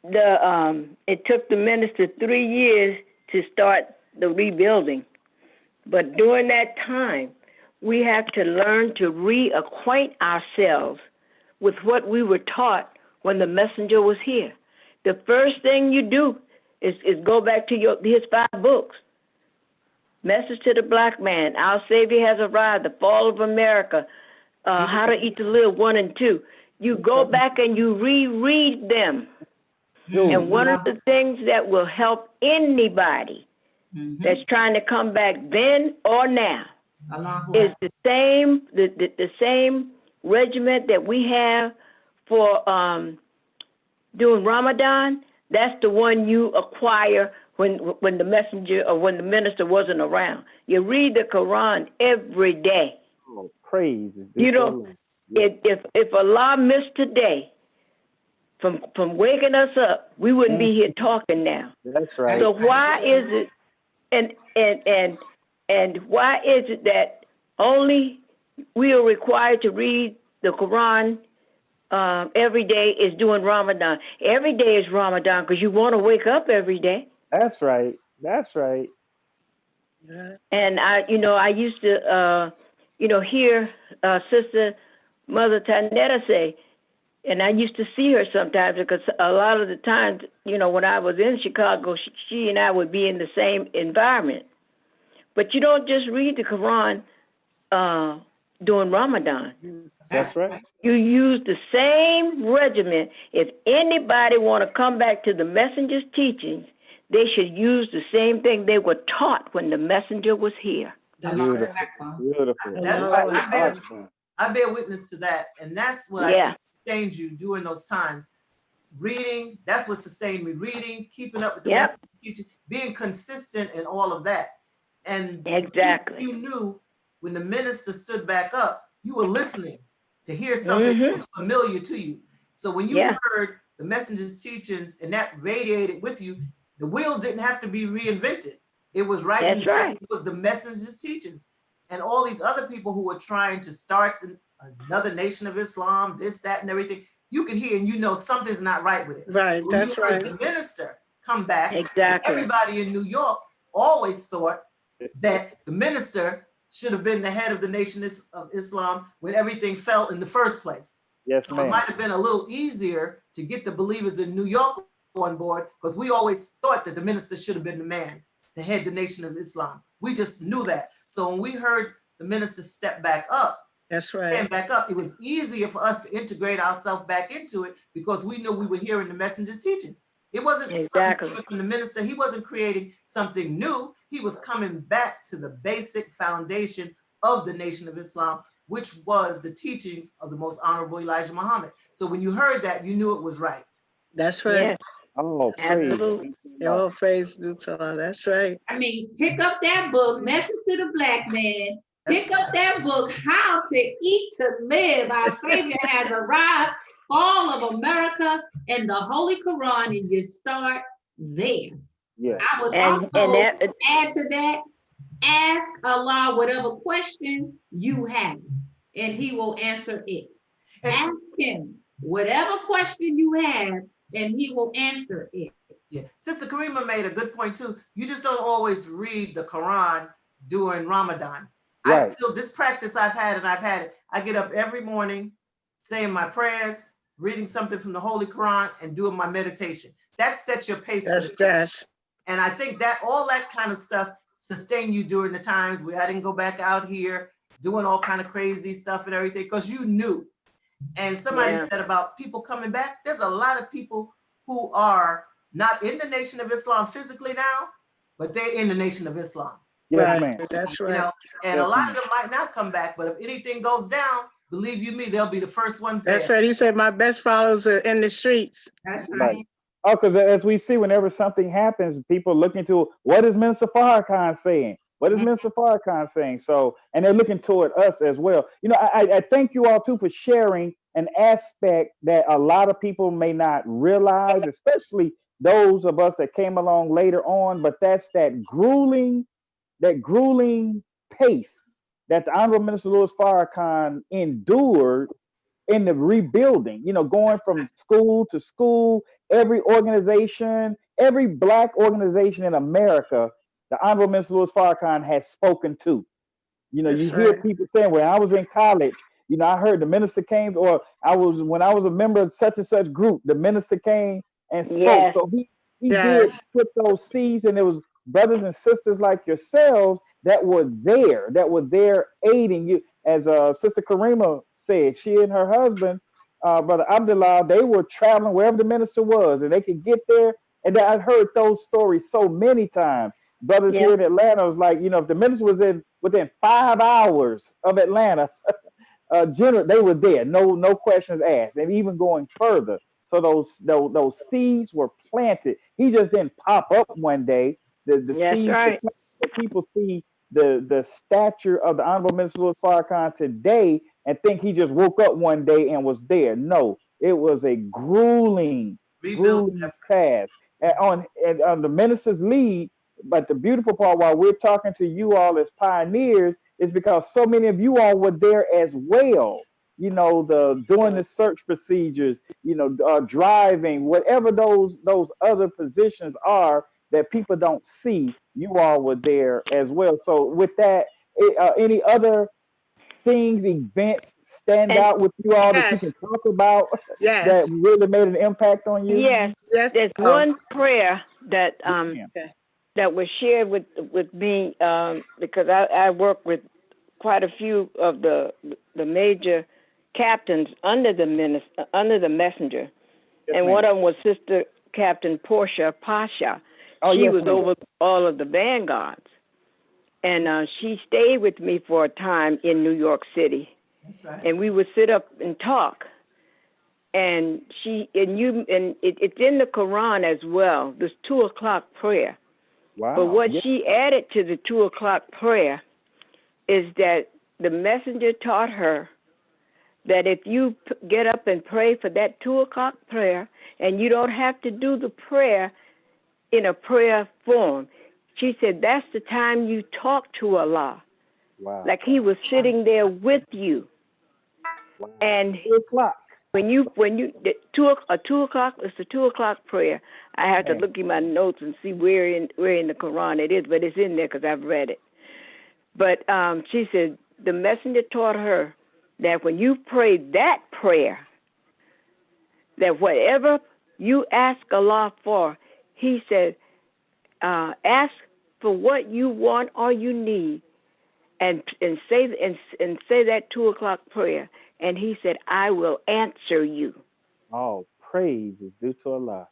It took the minister 3 years to start the rebuilding. But during that time, we have to learn to reacquaint ourselves with what we were taught when the messenger was here. The first thing you do is go back to his 5 books. Message to the Black Man, Our Savior Has Arrived, The Fall of America, How to Eat to Live 1 and 2. You go back and you reread them. And one of the things that will help anybody that's trying to come back then or now is the same regiment that we have for doing Ramadan. That's the one you acquire when the messenger or when the minister wasn't around. You read the Quran every day. Oh, praise. You know, if Allah missed today from waking us up, we wouldn't be here talking now. That's right. So why is it and why is it that only we are required to read the Quran every day is doing Ramadan? Every day is Ramadan because you want to wake up every day. That's right. That's right. And I used to hear Sister Mother Tanetta say, and I used to see her sometimes because a lot of the times, when I was in Chicago, she and I would be in the same environment. But you don't just read the Quran during Ramadan. That's right. You use the same regimen. If anybody want to come back to the messenger's teachings, they should use the same thing they were taught when the messenger was here. Beautiful. Beautiful. I bear witness to that. And that's what I think sustained you during those times. Reading, that's what sustained me. Reading, keeping up with the message teaching, being consistent in all of that. And exactly, you knew when the minister stood back up, you were listening to hear something that was familiar to you. So when you heard the messenger's teachings and that radiated with you, the wheel didn't have to be reinvented. It was right. That's right. It was the messenger's teachings. And all these other people who were trying to start another nation of Islam, this, that, and everything, you could hear and something's not right with it. Right, when that's right. The minister come back. Exactly. Everybody in New York always thought that the minister should have been the head of the nation of Islam when everything fell in the first place. Yes, so it might have been a little easier to get the believers in New York on board because we always thought that the minister should have been the man to head the nation of Islam. We just knew that. So when we heard the minister step back up, that's right, stand back up, it was easier for us to integrate ourselves back into it because we knew we were hearing the messenger's teaching. It wasn't something from the minister. He wasn't creating something new. He was coming back to the basic foundation of the Nation of Islam, which was the teachings of the most honorable Elijah Muhammad. So when you heard that, you knew it was right. That's right. Yes. Oh, praise. Oh, praise due to Allah. That's right. I mean, pick up that book, Message to the Black Man. Pick up that book, How to Eat to Live. Our Savior Has Arrived, Fall of America, and the Holy Quran, and you start there. Yeah. I would also add to that, ask Allah whatever question you have, and He will answer it. Ask Him whatever question you have, and He will answer it. Yeah, Sister Karriemah made a good point too. You just don't always read the Quran during Ramadan. Right. I still, this practice I've had it. I get up every morning, saying my prayers, reading something from the Holy Quran, and doing my meditation. That sets your pace for the day. That's And I think that all that kind of stuff sustained you during the times where I didn't go back out here doing all kind of crazy stuff and everything, because you knew. And somebody said about people coming back, there's a lot of people who are not in the Nation of Islam physically now, but they're in the Nation of Islam. Yes, right. ma'am. That's You right. know, and Yes, a lot ma'am. of them might not come back, but if anything goes down, believe you me, they'll be the first ones That's there. right. He said my best followers are in the streets. That's Right. right. Oh, because as we see, whenever something happens, people look into what is Minister Farrakhan saying? What is Minister Farrakhan saying? So, and they're looking toward us as well. You know, I thank you all too for sharing an aspect that a lot of people may not realize, especially those of us that came along later on. But that's that grueling pace that the Honorable Minister Louis Farrakhan endured in the rebuilding, you know, going from school to school, every organization, every Black organization in America, the Honorable Minister Louis Farrakhan has spoken to. You know, That's you hear right. people saying, when I was in college, you know, I heard the minister came, or when I was a member of such and such group, the minister came and spoke. Yes. So he did Yes. put those seeds, and it was brothers and sisters like yourselves that were there aiding you. As Sister Karriemah said, she and her husband, Brother Abdullah, they were traveling wherever the minister was, and they could get there. And I've heard those stories so many times. Brothers Yeah. here in Atlanta was like, you know, if the minister was within 5 hours of Atlanta, they were there, no questions asked, and even going further. So those seeds were planted. He just didn't pop up one day. The That's seeds were right. planted. So people see the stature of the Honorable Minister Louis Farrakhan today and think he just woke up one day and was there. No, it was a grueling Rebuild. task and on the minister's lead. But the beautiful part, while we're talking to you all as pioneers, is because so many of you all were there as well. You know, doing the search procedures, you know, driving, whatever those other positions are that people don't see, you all were there as well. So with that, any other things, events stand And out with you all that you Yes. can talk about that Yes. really made an impact on you? yes, Yes. there's Oh, one prayer that Yeah. that was shared with me because I work with quite a few of the major captains under the messenger, Yes, and ma'am. one of them was Sister Captain Portia Pasha. Oh, She yes, was ma'am. over all of the vanguards, and she stayed with me for a time in New York City, That's right. and we would sit up and talk. And it's in the Quran as well. This 2 o'clock prayer. Wow. But what Yeah. she added to the 2 o'clock prayer is that the messenger taught her that if you get up and pray for that 2 o'clock prayer, and you don't have to do the prayer in a prayer form, she said that's the time you talk to Allah, Wow. like He was sitting there with you. Wow. And 2 o'clock. when you the 2 o'clock, it's the 2 o'clock prayer. I have to Man. look in my notes and see where in the Quran it is, but it's in there because I've read it. But she said the messenger taught her that when you pray that prayer, that whatever you ask Allah for, He said, ask for what you want or you need, and say that 2 o'clock prayer. And He said, I will answer you. Oh, praise is due to Allah.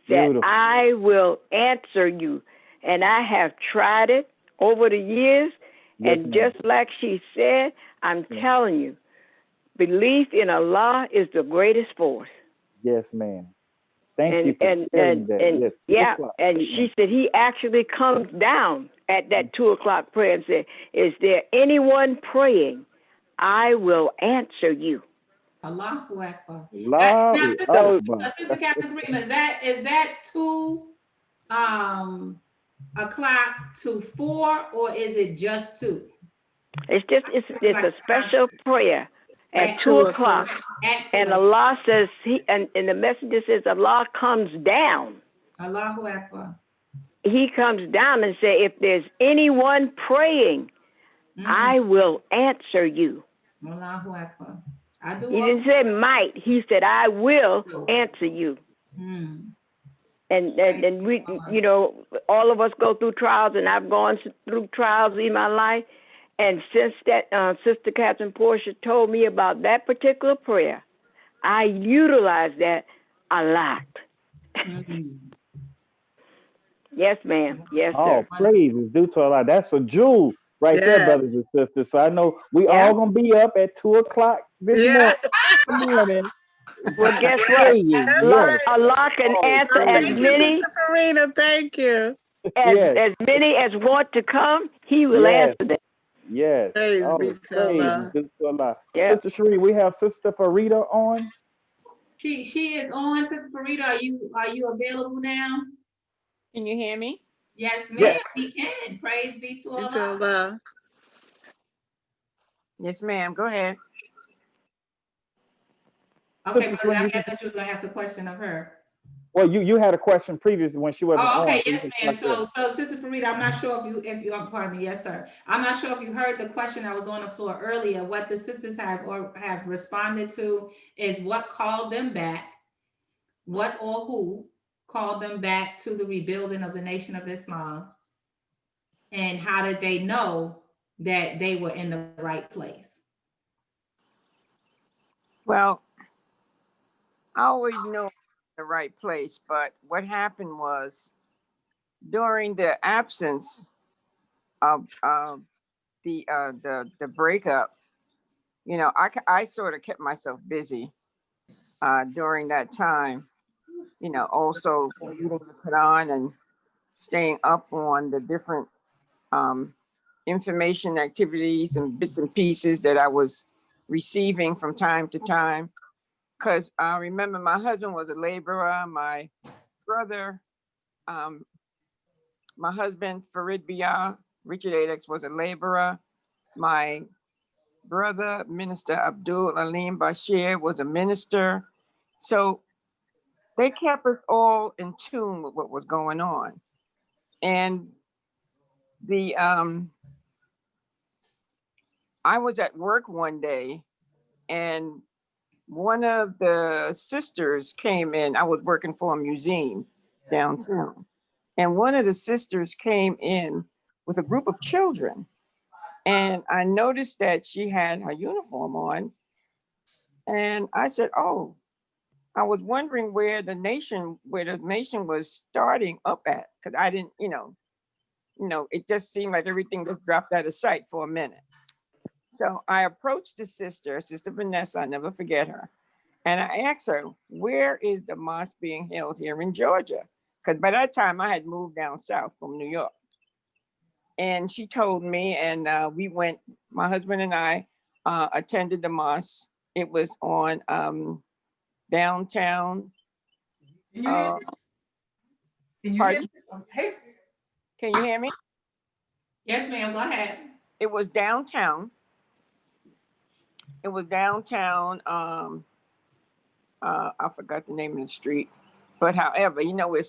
That Beautiful. I will answer you. And I have tried it over the years, Yes, and ma'am. just like she said, I'm Yeah. telling you, belief in Allah is the greatest force. Yes, ma'am. Thank you And for and sharing and, that. and Yes, 2 yeah, o'clock. and she said He actually comes down at that 2 o'clock prayer and said, is there anyone praying? I will answer you. Allahu Akbar. Allahu Now, Akbar. Sister Captain Karriemah, is that 2 o'clock to 4, or is it just 2? It's a special prayer at 2 o'clock. At 2 And Allah says and the messenger says Allah comes down. Allahu Akbar. He comes down and say, if there's anyone praying, I will answer you. Allahu Akbar. I do. He didn't say might. He said, I will answer you. Hmm. And we, you know, all of us go through trials, and I've gone through trials in my life. And since that Sister Captain Portia told me about that particular prayer, I utilized that a lot. Hmm. Yes, ma'am. Yes, Oh, sir. praise is due to Allah. That's a jewel right there, Yes. brothers and sisters. So I know we Yeah. all gonna be up at 2 o'clock this Yeah. morning. Well, guess what? Praying, That's yes. right. Allah can Oh, answer Oh, as thank you, praise. many Sister Fareedah. Thank you. Yes, as many as want to come. He will yes, answer them. yes. Praise be Oh, to praise is Allah. due to Allah. Yeah. Sister Sheree, we have Sister Fareedah on. She is on. Sister Fareedah, are you available now? Can you hear me? Yes, ma'am. Yes. We can. Praise be to Be to Allah. Allah. Yes, ma'am. Go ahead. Okay, Sister but Sheree, I thought you was gonna ask a question of her. well, you had a question previously when she wasn't Oh, on. okay, So you yes, can ma'am. start there. So Sister Fareedah, I'm not sure if you, pardon me, yes, sir. I'm not sure if you heard the question that was on the floor earlier. What the sisters have responded to is what called them back, what or who called them back to the rebuilding of the Nation of Islam, and how did they know that they were in the right place? Well, I always know the right place, but what happened was during the absence of the breakup, you know, I sort of kept myself busy during that time. You know, also reading the Quran and staying up on the different um, information activities and bits and pieces that I was receiving from time to time. Because I remember my husband was a laborer. My brother, um, my husband, Fareedah, Richard Adex, was a laborer. My brother, Minister Abdul Alim Bashir, was a minister. So they kept us all in tune with what was going on. And the I was at work one day, and one of the sisters came in. I was working for a museum downtown, and one of the sisters came in with a group of children. And I noticed that she had her uniform on. And I said, oh, I was wondering where the nation was starting up at. Because I didn't, it just seemed like everything just dropped out of sight for a minute. So I approached the sister, Sister Vanessa, I never forget her. And I asked her, where is the mosque being held here in Georgia? Because by that time I had moved down south from New York. And she told me, and we went, my husband and I attended the mosque. It was on downtown. Can you hear me? Can you hear me? Hey. Can you hear me? Yes, ma'am. Go ahead. It was downtown. I forgot the name of the street, but however, you know where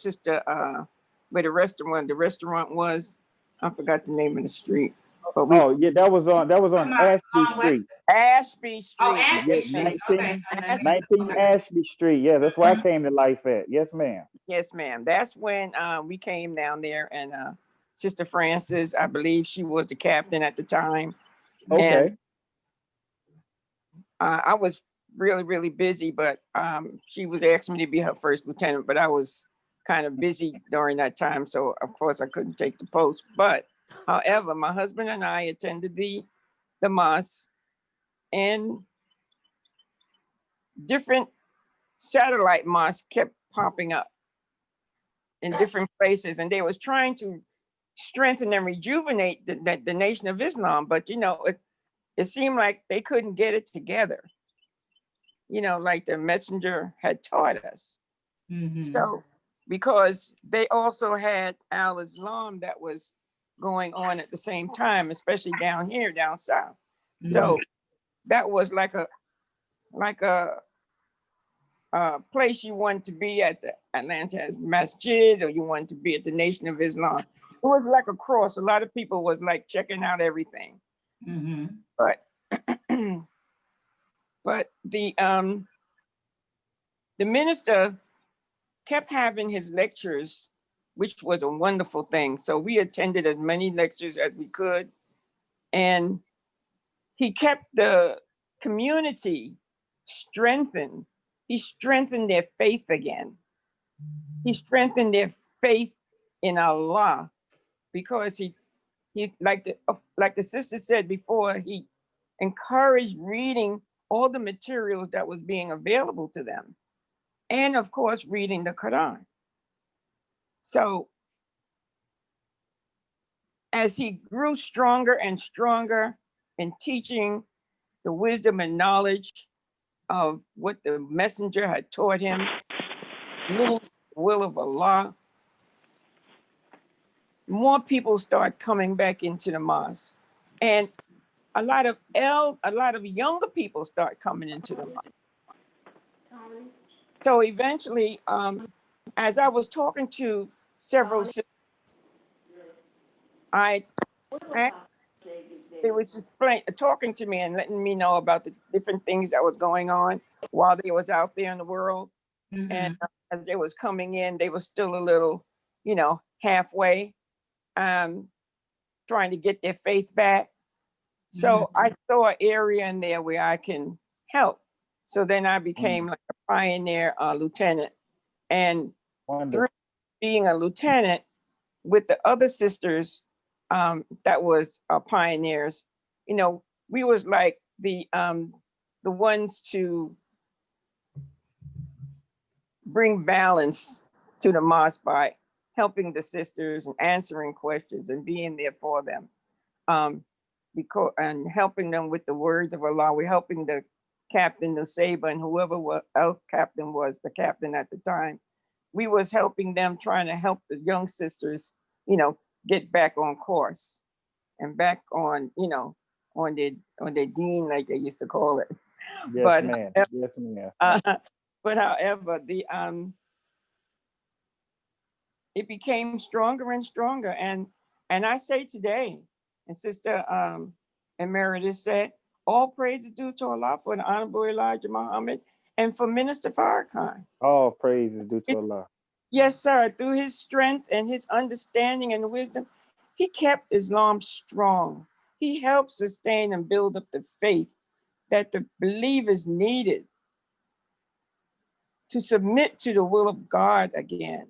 where the restaurant was. I forgot the name of the street. But Oh, yeah, that was on Ashby Street. Ashby Street. Oh, Ashby Yeah, Street. 19, Okay. 19 Okay. Ashby Street. Yeah, that's where I came to life at. Yes, ma'am. Yes, ma'am. That's when we came down there, and Sister Frances, I believe she was the captain at the time. Okay. And I was really, really busy, but she was asking me to be her first lieutenant, but I was kind of busy during that time. So of course I couldn't take the post. But however, my husband and I attended the mosque, and different satellite mosques kept popping up in different places. And they was trying to strengthen and rejuvenate the Nation of Islam. But, it seemed like they couldn't get it together, like the messenger had taught us. Mhm. So, because they also had Al-Islam that was going on at the same time, especially down south. So that was like a place you wanted to be at, the Atlanta's Masjid, or you wanted to be at the Nation of Islam. It was like a cross. A lot of people was like checking out everything. Mhm. But But the minister kept having his lectures, which was a wonderful thing. So we attended as many lectures as we could. And he kept the community strengthened. He strengthened their faith again. He strengthened their faith in Allah, because he like the sister said before, he encouraged reading all the materials that was being available to them, and of course reading the Quran. So as he grew stronger and stronger in teaching the wisdom and knowledge of what the messenger had taught him, living the will of Allah, more people start coming back into the mosque, and a lot of younger people start coming into the mosque. So eventually, as I was talking to several sisters, they was just talking to me and letting me know about the different things that was going on while they was out there in the world. Mhm. And as they was coming in, they was still a little, halfway, trying to get their faith back. So I saw an area in there where I can help. So then I became like a pioneer lieutenant. And Wonderful. through being a lieutenant with the other sisters that was pioneers, we was like the ones to bring balance to the mosque by helping the sisters and answering questions and being there for them. Because and helping them with the words of Allah. We're helping the captain, the Saber, and whoever else captain was the captain at the time. We was helping them, trying to help the young sisters, get back on course and back on, on their deen, like they used to call it. Yes, But ma'am. Yes, ma'am. but however, the it became stronger and stronger, and I say today, and Sister Emeritus said, all praise is due to Allah for the Honorable Elijah Muhammad and for Minister Farrakhan. All praise is due to Allah. Yes, sir. Through his strength and his understanding and wisdom, he kept Islam strong. He helped sustain and build up the faith that the believers needed to submit to the will of God again.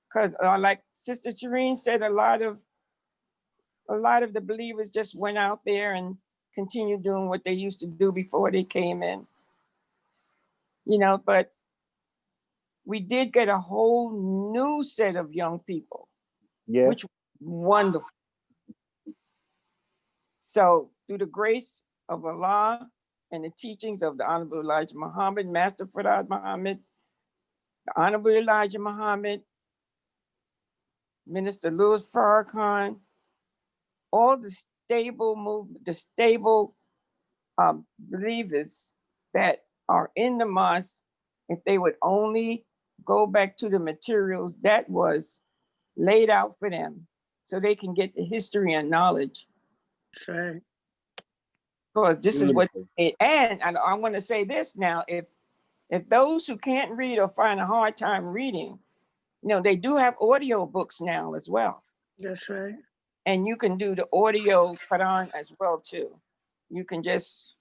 Because like Sister Shireen said, a lot of the believers just went out there and continued doing what they used to do before they came in. But we did get a whole new set of young people, Yes. which was wonderful. So through the grace of Allah and the teachings of the Honorable Elijah Muhammad, Master Fareedah Muhammad, the Honorable Elijah Muhammad, Minister Louis Farrakhan, all the stable believers that are in the mosque, if they would only go back to the materials that was laid out for them, so they can get the history and knowledge. That's right. Because this is what Beautiful. and I want to say this now, if those who can't read or find a hard time reading, they do have audio books now as well. That's right. And you can do the audio Quran as well too. You can just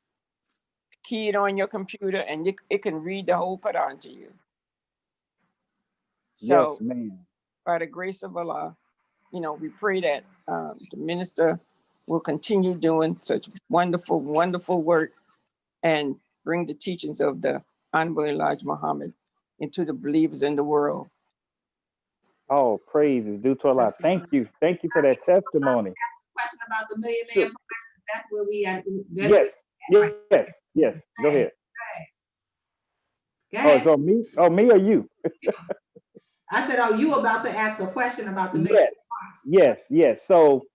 key it on your computer and it can read the whole Quran to you. So, Yes, ma'am. by the grace of Allah, we pray that the minister will continue doing such wonderful, wonderful work and bring the teachings of the Honorable Elijah Muhammad into the believers in the world. All praise is due to Allah. Thank you. Thank you for that testimony. Question about the Million Sure. Man March. That's where we at. Yes. Yes. Go ahead. Go Oh, ahead. it's on me? Oh, me or you? I said, "Oh, you about to ask a question about the Million Yes. Yes. So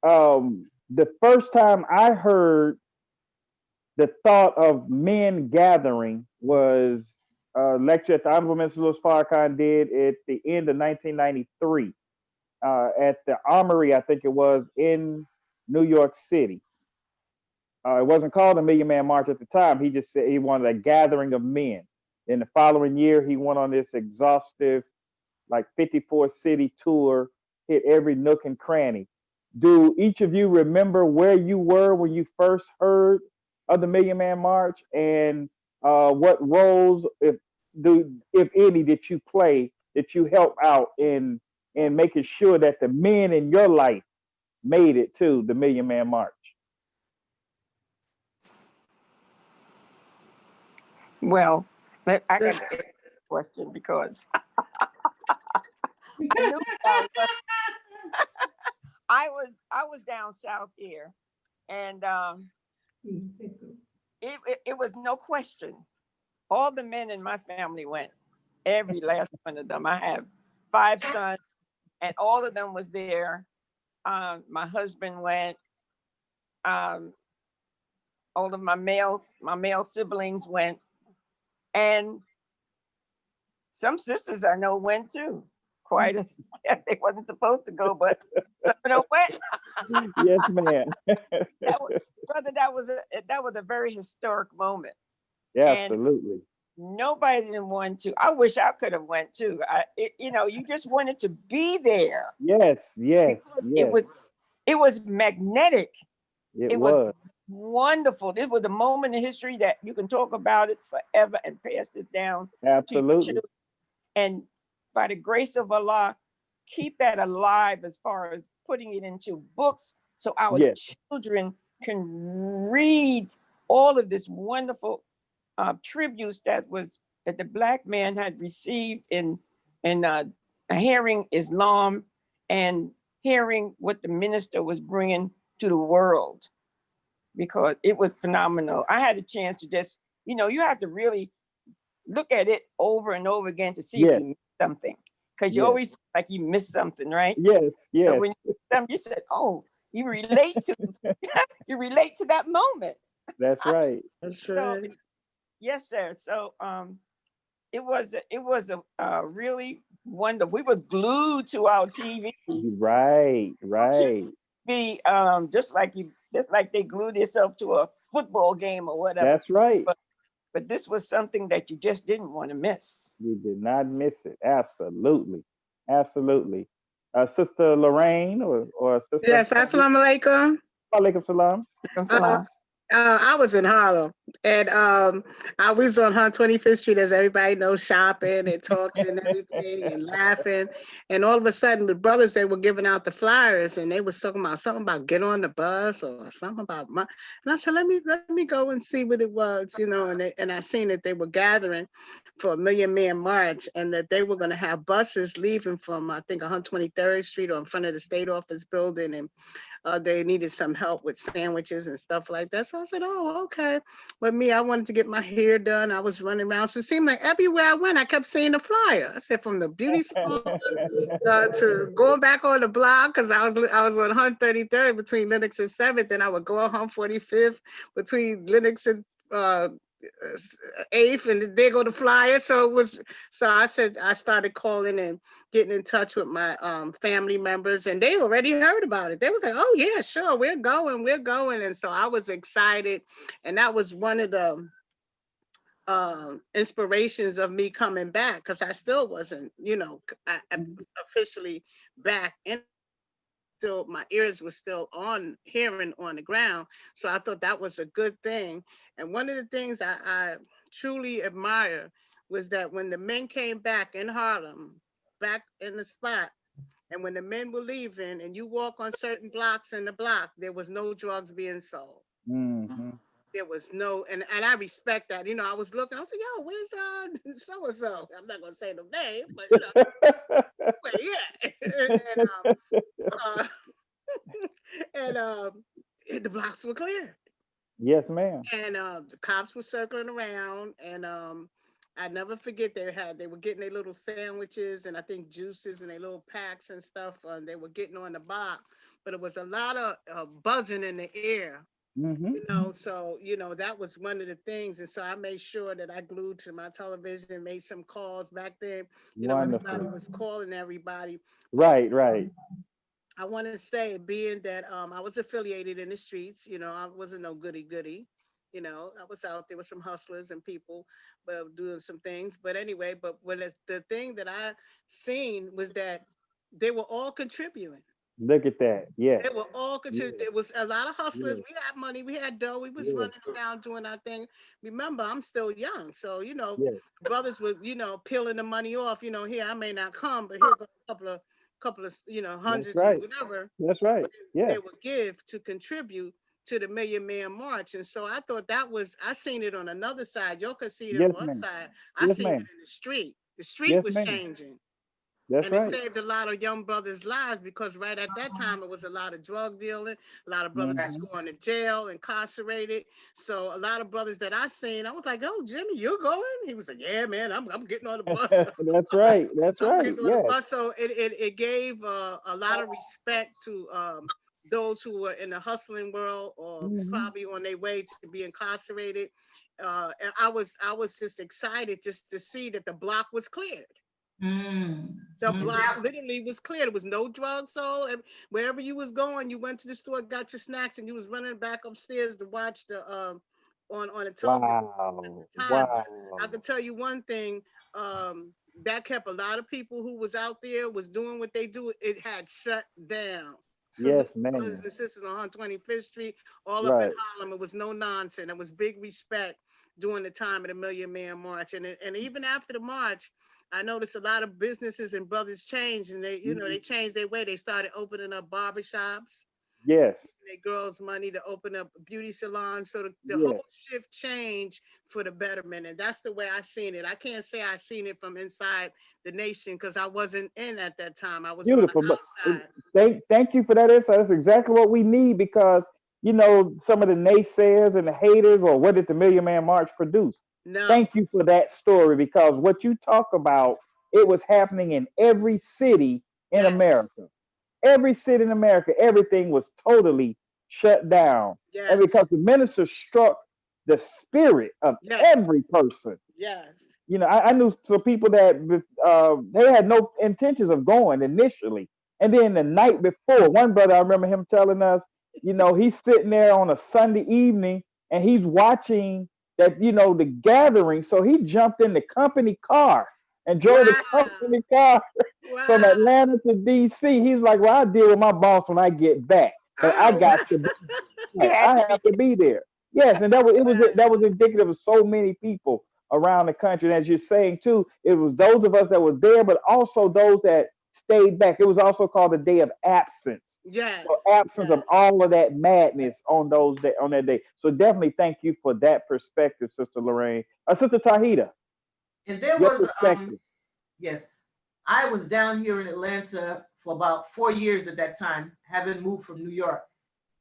the first time I heard the thought of men gathering was a lecture that the Honorable Minister Louis Farrakhan did at the end of 1993 at the Armory, I think it was, in New York City. It wasn't called a Million Man March at the time. He just said he wanted a gathering of men. In the following year, he went on this exhaustive, like 54 city tour, hit every nook and cranny. Do each of you remember where you were when you first heard of the Million Man March, and what roles, if any, did you play, that you help out in making sure that the men in your life made it to the Million Man March? Well, I got a question because I knew I was down south here, and it was no question. All the men in my family went. Every last one of them. I have 5 sons, and all of them was there. My husband went. Um, all of my male siblings went, and some sisters I know went too. Quite as they wasn't supposed to go, but some of them went. Yes, ma'am. Brother, that was a very historic moment. Yeah, And absolutely. nobody didn't want to. I wish I could have went too. You just wanted to be there. Yes, yes, It yes. was magnetic. It Was was. wonderful. It was a moment in history that you can talk about it forever and pass this down to your Absolutely. children. And by the grace of Allah, keep that alive as far as putting it into books so our Yes. children can read all of this wonderful tributes that the Black man had received in hearing Islam and hearing what the minister was bringing to the world, because it was phenomenal. I had a chance to just, you have to really look at it over and over again to see if Yes. you missed something, because you Yes. always feel like you missed something, right? Yes. So Yes. when you said, "Oh, you relate to you relate to that moment." That's right. That's So right. yes, sir. So it was a really wonderful. We was glued to our TV Right. to Right. be just like they glued themselves to a football game or whatever. That's right. But this was something that you just didn't want to miss. You did not miss it. Absolutely. Absolutely. Sister Lorraine or Sister. Yes, assalamu alaikum. Alaikum salam. Uh, I was in Harlem, and I was on 125th Street, as everybody knows, shopping and talking and everything and laughing. And all of a sudden, the brothers, they were giving out the flyers, and they was talking about something about get on the bus or something about and I said, let me go and see what it was, and I seen that they were gathering for a Million Man March, and that they were going to have buses leaving from, I think, 123rd Street or in front of the state office building, and they needed some help with sandwiches and stuff like that. So I said, oh, okay. But me, I wanted to get my hair done. I was running around. So it seemed like everywhere I went, I kept seeing the flyer. I said, from the beauty salon to going back on the block, because I was on 133rd between Lenox and 7th, and I would go on 145th between Lenox and 8th, and there go the flyer. So I said, I started calling and getting in touch with my family members, and they already heard about it. They was like, oh yeah, sure, we're going. And so I was excited, and that was one of the inspirations of me coming back, because I still wasn't, officially back in. Still, my ears were still on hearing on the ground. So I thought that was a good thing. And one of the things I truly admire was that when the men came back in Harlem, back in the spot, and when the men were leaving and you walk on certain blocks in the block, there was no drugs being sold. Mm-hmm. There was no, and I respect that. I was looking, I was like, yo, where's so-and-so? I'm not gonna say the name, but but yeah. And the blocks were clear. Yes, ma'am. And the cops were circling around, and I never forget they were getting their little sandwiches and I think juices and their little packs and stuff. They were getting on the block, but it was a lot of buzzing in the air. Mm-hmm. So that was one of the things, and so I made sure that I glued to my television and made some calls back then. Wonderful. Everybody was calling everybody. Right. I want to say, being that I was affiliated in the streets, I wasn't no goody goody. I was out there with some hustlers and people, but doing some things. But anyway, but when the thing that I seen was that they were all contributing. Look at that. Yes. They were all Yes. contributing. There was a lot of hustlers. Yes. We had money. We had dough. We was Yes. running around doing our thing. Remember, I'm still young, so Yes. brothers were peeling the money off. Here I may not come, but here go a couple of That's hundreds and right. whatever. That's right. But Yes. they would give to contribute to the Million Man March, and so I thought I seen it on another side. Y'all could see it on Yes, one ma'am. side. I Yes, seen it ma'am. in the street. The street Yes, was ma'am. changing. That's And it right. saved a lot of young brothers' lives because right at that time it was a lot of drug dealing, a lot of brothers was Mhm. going to jail, incarcerated. So a lot of brothers that I seen, I was like, "Oh, Jimmy, you're going?" He was like, "Yeah, man, I'm getting on the bus. That's right. That's I'm right. getting on the Yes. bus." So it gave a lot of respect to those who were in the hustling world or Hmm. probably on their way to be incarcerated. And I was just excited just to see that the block was cleared. Mm. The Mm. And block that, literally was clear. There was no drugs sold. Wherever you was going, you went to the store, got your snacks, and you was running back upstairs to watch the on the television Wow. at the time. But I Wow. can tell you one thing, that kept a lot of people who was out there was doing what they do. It had shut down. Salute Yes, brothers ma'am. and sisters on 125th Street, all up in Right. Harlem. It was no nonsense. It was big respect during the time of the Million Man March, and even after the march. I noticed a lot of businesses and brothers changed, and they Mhm. changed their way. They started opening up barbershops, Yes. their girls money to open up beauty salons. So the Yes. whole shift changed for the betterment. And that's the way I seen it. I can't say I seen it from inside the nation because I wasn't in at that time. I was on the Beautiful. But outside. thank you for that insight. That's exactly what we need because some of the naysayers and the haters, or what did the Million Man March produce? No. Thank you for that story because what you talk about, it was happening in every city in Yes. America. Every city in America, everything was totally shut down. And Yes. because the minister struck the spirit of Yes. every person. Yes. I knew some people that they had no intentions of going initially. And then the night before, one brother, I remember him telling us, he's sitting there on a Sunday evening and he's watching that, the gathering. So he jumped in the company car and drove the Wow. company car from Wow. Atlanta to DC. He's like, well, I'll deal with my boss when I get back, but I Oh, got wow. to be He there. had I to have be to be there. Yes, and that was Wow. indicative of so many people around the country. And as you're saying too, it was those of us that were there, but also those that stayed back. It was also called the day of absence. So Yes. absence of Yes. all of that madness on that day. So definitely thank you for that perspective, Sister Lorraine. Sister Tauheedah, and there your was perspective. yes, I was down here in Atlanta for about 4 years at that time, having moved from New York.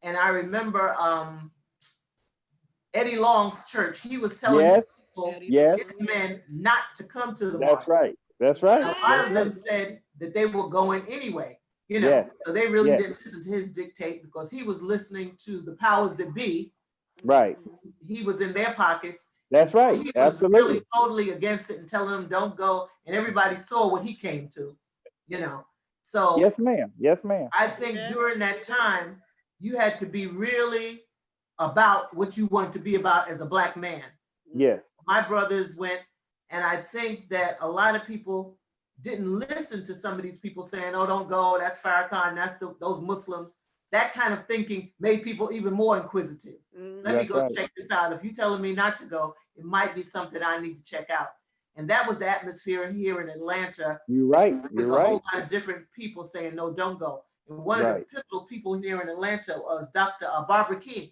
And I remember Eddie Long's church, he was telling his Yes, people, Eddie yes, his Long, yeah. men, not to come to the that's march. right. That's And right. a lot That's of Wow. them right. said that they were going anyway, Yes, So they really yes, didn't listen to his dictate because he was listening to the powers that be. right. Mhm. He was in their pockets. And That's so right. he was really Absolutely. totally against it and telling them don't go. And everybody saw what he came to, you know. So Yes, ma'am. Yes, ma'am. I think Yeah. during that time, you had to be really about what you want to be about as a Black man. Yes. My brothers went, and I think that a lot of people didn't listen to some of these people saying, "Oh, don't go. That's Farrakhan. That's those Muslims." That kind of thinking made people even more inquisitive. Let me Mhm. That's go right. check this out. If you're telling me not to go, it might be something I need to check out. And that was the atmosphere here in Atlanta You're right. with You're a whole right. lot of different people saying, no, don't go. And one of the Right. pivotal people here in Atlanta was Dr. Barbara King.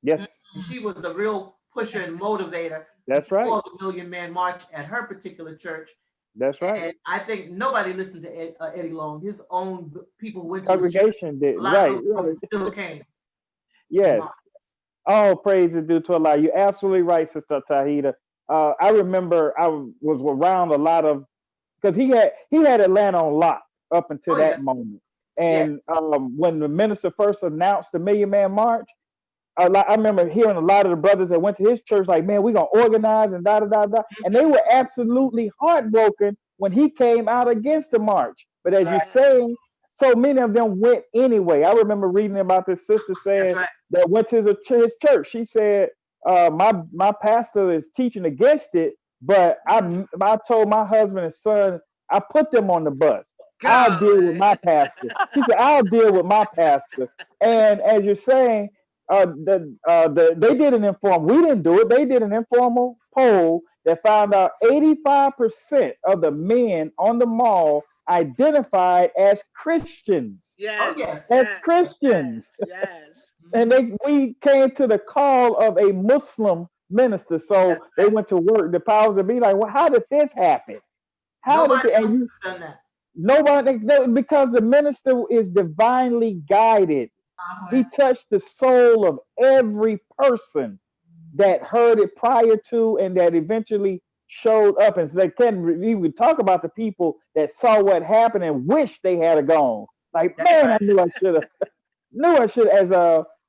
Yes. And she was a real pusher and motivator That's right. for the Million Man March at her particular church. That's right. And I think nobody listened to Eddie Long. His own people who went to his church. Congregation did. A lot of Right. those Right. brothers still came to the Yes. march. All praise is due to Allah. You're absolutely right, Sister Tahida. I remember I was around a lot of because he had Atlanta on lock up until Oh yeah, that moment. yeah. And when the minister first announced the Million Man March, I remember hearing a lot of the brothers that went to his church like, man, we're gonna organize and da da da da, and they were absolutely heartbroken when he came out against the march. But as you're Right. Yeah. saying, so many of them went anyway. I remember reading about this sister saying right. that went to his church. She said, my pastor is teaching against it, but I told my husband and son, I put them on the bus. I'll deal with my pastor. She said, I'll deal with my pastor. And as you're saying, they did an informal, we didn't do it. They did an informal poll that found out 85% of the men on the mall identified as Christians. Yes. Oh, yes. As Christians. Yes. And we came to the call of a Muslim minister. So That's they right. went to work. The powers that be like, well, how did this happen? How Nobody did else and you, has done that. nobody because the minister is divinely guided. He touched the soul of every person that heard it prior to and that eventually showed up. And so they we would talk about the people that saw what happened and wish they had gone. Like, That's man, right. I knew I should have. Knew I should as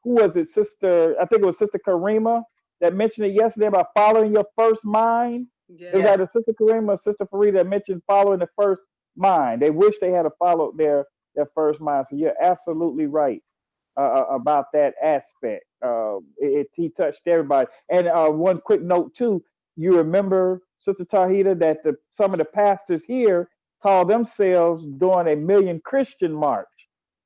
who was it, sister? I think it was Sister Karriemah that mentioned it yesterday about following your first mind. It was Yes. either Sister Karriemah or Sister Fareedah that mentioned following the first mind. They wish they had followed their first mind. So you're absolutely right about that aspect. He touched everybody. And one quick note too, you remember, Sister Tauheedah, that some of the pastors here call themselves doing a Million Christian March.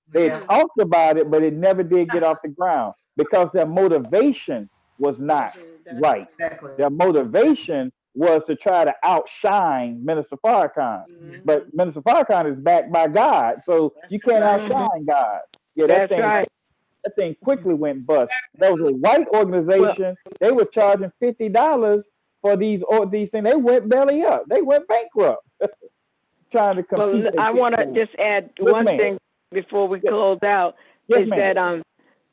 They Yeah. talked about it, but it never did get off the ground because their motivation was not right. Exactly. Their motivation was to try to outshine Minister Farrakhan. But Minister Farrakhan is backed by God, so you can't outshine God. Yeah, That's right. that thing quickly went bust. There was a white organization. They were charging $50 for these things. They went belly up. They went bankrupt trying to compete. Well, I want to just add Yes, one ma'am. thing before we close out. Yes, Is ma'am. that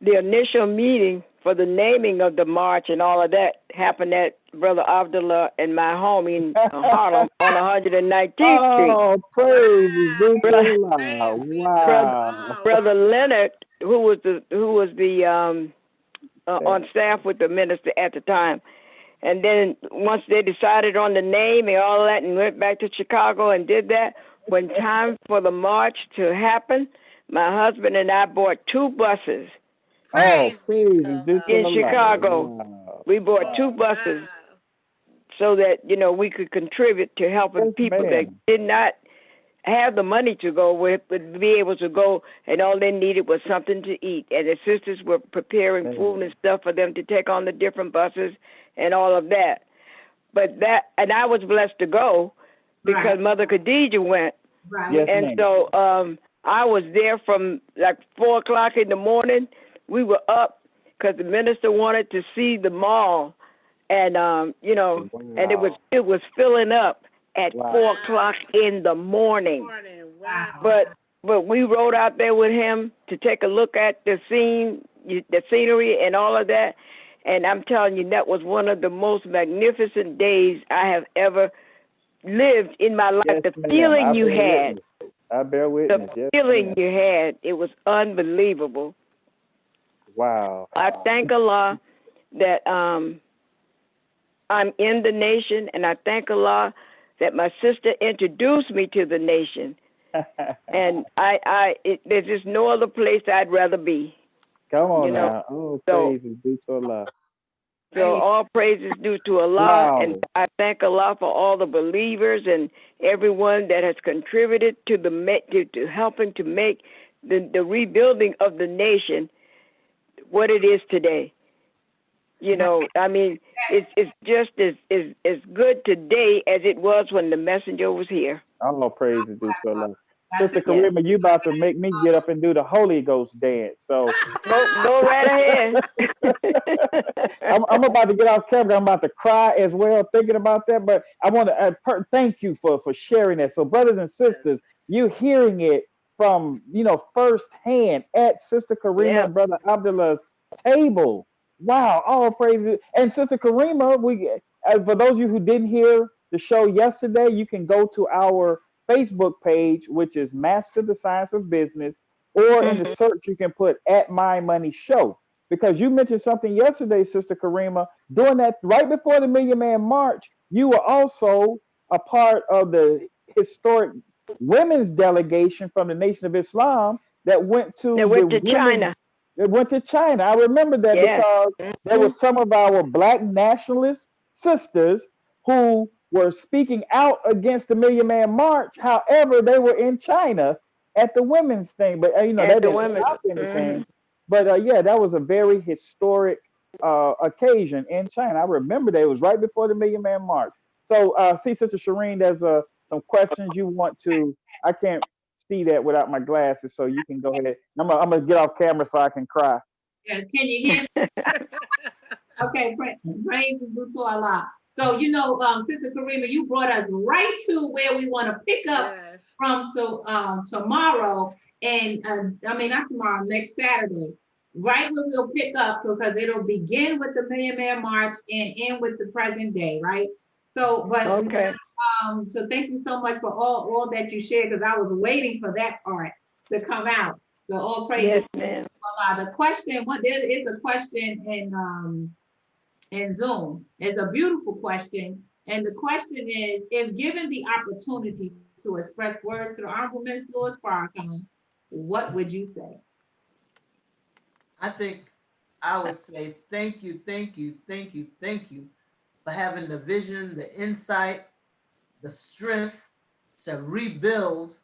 the initial meeting for the naming of the march and all of that happened at Brother Abdullah and my home in Harlem on 119th Street. Oh, praise is due to Brother- Allah. Wow. Brother Leonard, who was the on staff with the minister at the time, and then once they decided on the name and all that, and went back to Chicago and did that, when time for the march to happen, my husband and I bought 2 buses. Oh, praise is due to In Allah. Chicago. Wow. We bought 2 buses so that we could contribute to helping Yes, people that ma'am. did not have the money to go with, but be able to go, and all they needed was something to eat. And the sisters were preparing food and stuff for them to take on the different buses and all of that. And I was blessed to go because Mother Khadijah went. Right. Yes, And ma'am. so I was there from like 4 o'clock in the morning. We were up because the minister wanted to see the mall, and and it was filling up at 4 o'clock in the morning. Wow. But we rode out there with him to take a look at the scenery and all of that. And I'm telling you, that was one of the most magnificent days I have ever lived in my life. Yes, The ma'am. feeling you had, I bear witness. the Yes, feeling ma'am. you had, it was unbelievable. Wow. I thank Allah that I'm in the nation, and I thank Allah that my sister introduced me to the nation. And there's just no other place I'd rather be. Come on you know, now. Oh, so- praise is due to Allah. So all praise is due to Allah, Wow. and I thank Allah for all the believers and everyone that has contributed to helping to make the rebuilding of the nation what it is today. I mean, it's just as good today as it was when the messenger was here. All praise is due to Allah. That's Sister it. Karriemah, you about to make me get up and do the Holy Ghost dance. So Go right ahead. I'm about to get off camera. I'm about to cry as well thinking about that. But I want to thank you for sharing that. So brothers and sisters, you hearing it from firsthand at Sister Karriemah and Brother Abdullah's table. Wow, all praises. And Sister Karriemah, for those of you who didn't hear the show yesterday, you can go to our Facebook page, which is Master the Science of Business, or in the search you can put @MyMoneyShow. Because you mentioned something yesterday, Sister Karriemah, doing that right before the Million Man March, you were also a part of the historic women's delegation from the Nation of Islam that went to They went the to China. They went to China. I remember that Yes. because there were some of our Black nationalist sisters who were speaking out against the Million Man March. However, they were in China at the women's thing, but you know, At that the didn't women's. stop anything. But yeah, that was a very historic occasion in China. I remember that it was right before the Million Man March. So, see, Sister Shireen, there's some questions you want to. I can't see that without my glasses, so you can go ahead. I'm gonna get off camera so I can cry. Yes, can you hear me? Okay, praise is due to Allah. So, you know, Sister Karriemah, you brought us right to where we want to pick up from tomorrow. And I mean, not tomorrow, next Saturday, right where we'll pick up, because it'll begin with the Million Man March and end with the present day, right? So, but Okay. so thank you so much for all that you shared, because I was waiting for that part to come out. So all praise. Yes, ma'am. The question, there is a question in Zoom. It's a beautiful question. And the question is, if given the opportunity to express words to the Honorable Minister Louis Farrakhan, what would you say? I think I would say thank you, thank you, thank you, thank you for having the vision, the insight, the strength to rebuild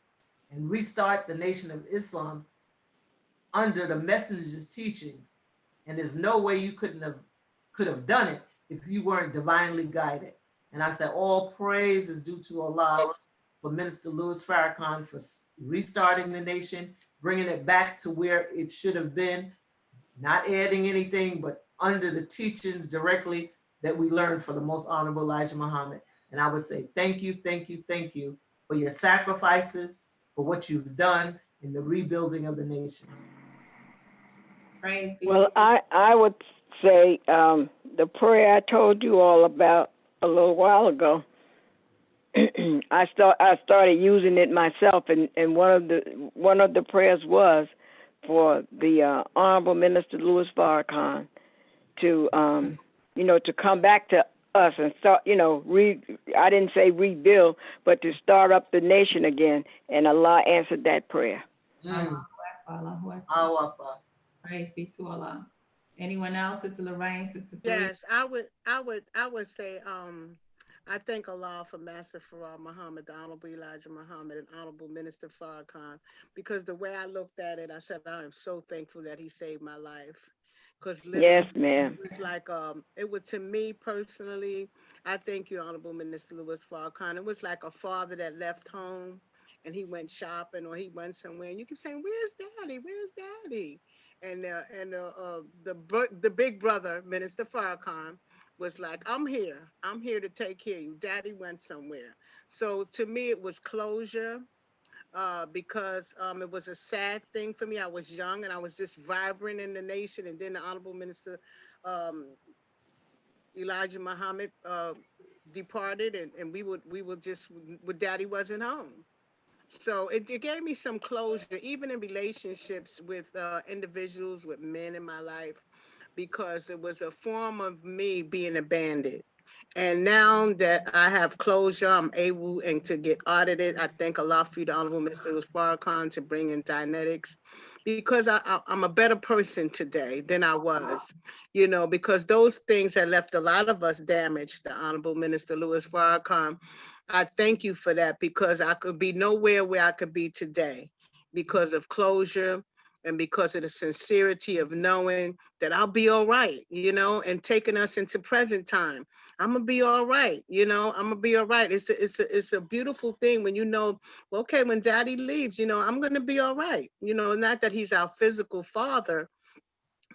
and restart the Nation of Islam under the messenger's teachings. And there's no way you could have done it if you weren't divinely guided. And I said, all praise is due to Allah for Minister Louis Farrakhan for restarting the nation, bringing it back to where it should have been, not adding anything, but under the teachings directly that we learned from the Most Honorable Elijah Muhammad. And I would say, thank you, thank you, thank you for your sacrifices, for what you've done in the rebuilding of the nation. Praise be. Well, I would say the prayer I told you all about a little while ago. I started using it myself, and one of the prayers was for the Honorable Minister Louis Farrakhan to to come back to us and start, I didn't say rebuild, but to start up the nation again. And Allah answered that prayer. Praise be to Allah. Anyone else? Sister Lorraine, Sister Fareedah? Yes, I would say I thank Allah for Master Farah Muhammad, the Honorable Elijah Muhammad, and Honorable Minister Farrakhan, because the way I looked at it, I said, I am so thankful that he saved my life. Because yes, ma'am. It was like, it was, to me personally, I thank you, Honorable Minister Louis Farrakhan. It was like a father that left home and he went shopping or he went somewhere, and you keep saying, where's Daddy? Where's Daddy? And the big brother, Minister Farrakhan, was like, I'm here to take care of you. Daddy went somewhere. So to me, it was closure, because it was a sad thing for me. I was young and I was just vibrant in the nation. And then the Honorable Minister Elijah Muhammad departed, and we would just, Daddy wasn't home. So it gave me some closure, even in relationships with individuals, with men in my life, because it was a form of me being abandoned. And now that I have closure, I'm able to get audited. I thank Allah for you, the Honorable Mr. Farrakhan, to bring in Dynetics, because I'm a better person today than I was, because those things had left a lot of us damaged, the Honorable Minister Louis Farrakhan. I thank you for that, because I could be nowhere where I could be today because of closure and because of the sincerity of knowing that I'll be all right, and taking us into present time. I'm gonna be all right, I'm gonna be all right. It's a beautiful thing when okay, when Daddy leaves, I'm gonna be all right. Not that he's our physical father,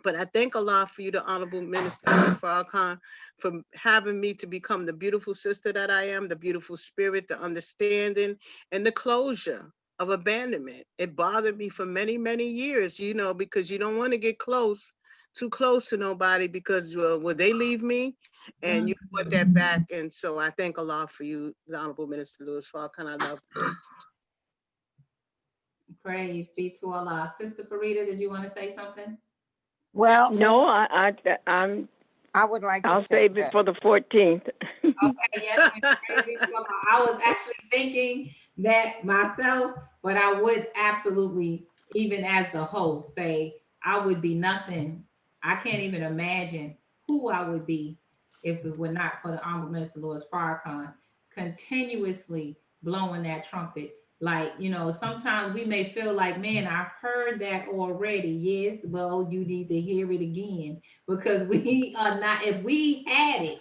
but I thank Allah for you, the Honorable Minister Farrakhan, for having me to become the beautiful sister that I am, the beautiful spirit, the understanding, and the closure of abandonment. It bothered me for many, many years, because you don't want to get too close to nobody, because will they leave me? And you put that back. And so I thank Allah for you, the Honorable Minister Louis Farrakhan. I love you. Praise be to Allah. Sister Fareedah, did you want to say something? Well, No, I would like to I'll say save it for the 14th. Okay, yes. I was actually thinking that myself, but I would absolutely, even as the host, say I would be nothing. I can't even imagine who I would be if it were not for the Honorable Minister Louis Farrakhan continuously blowing that trumpet. Like, sometimes we may feel like, man, I've heard that already. Yes, well, you need to hear it again because we are not, if we had it,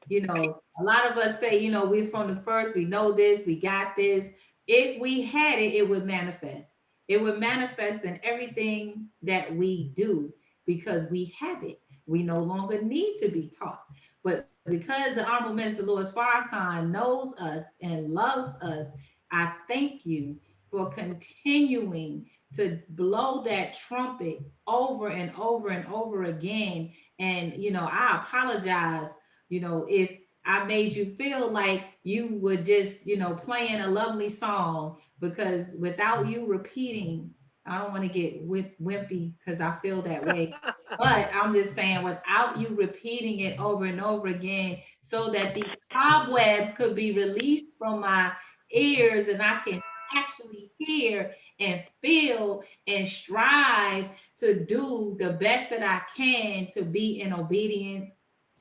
a lot of us say, we're from the first, we know this, we got this. If we had it, it would manifest. It would manifest in everything that we do because we have it. We no longer need to be taught. But because the Honorable Minister Louis Farrakhan knows us and loves us, I thank you for continuing to blow that trumpet over and over and over again. And, I apologize if I made you feel like you were just, playing a lovely song, because without you repeating, I don't want to get wimpy because I feel that way. But I'm just saying, without you repeating it over and over again, so that these cobwebs could be released from my ears and I can actually hear and feel and strive to do the best that I can to be in obedience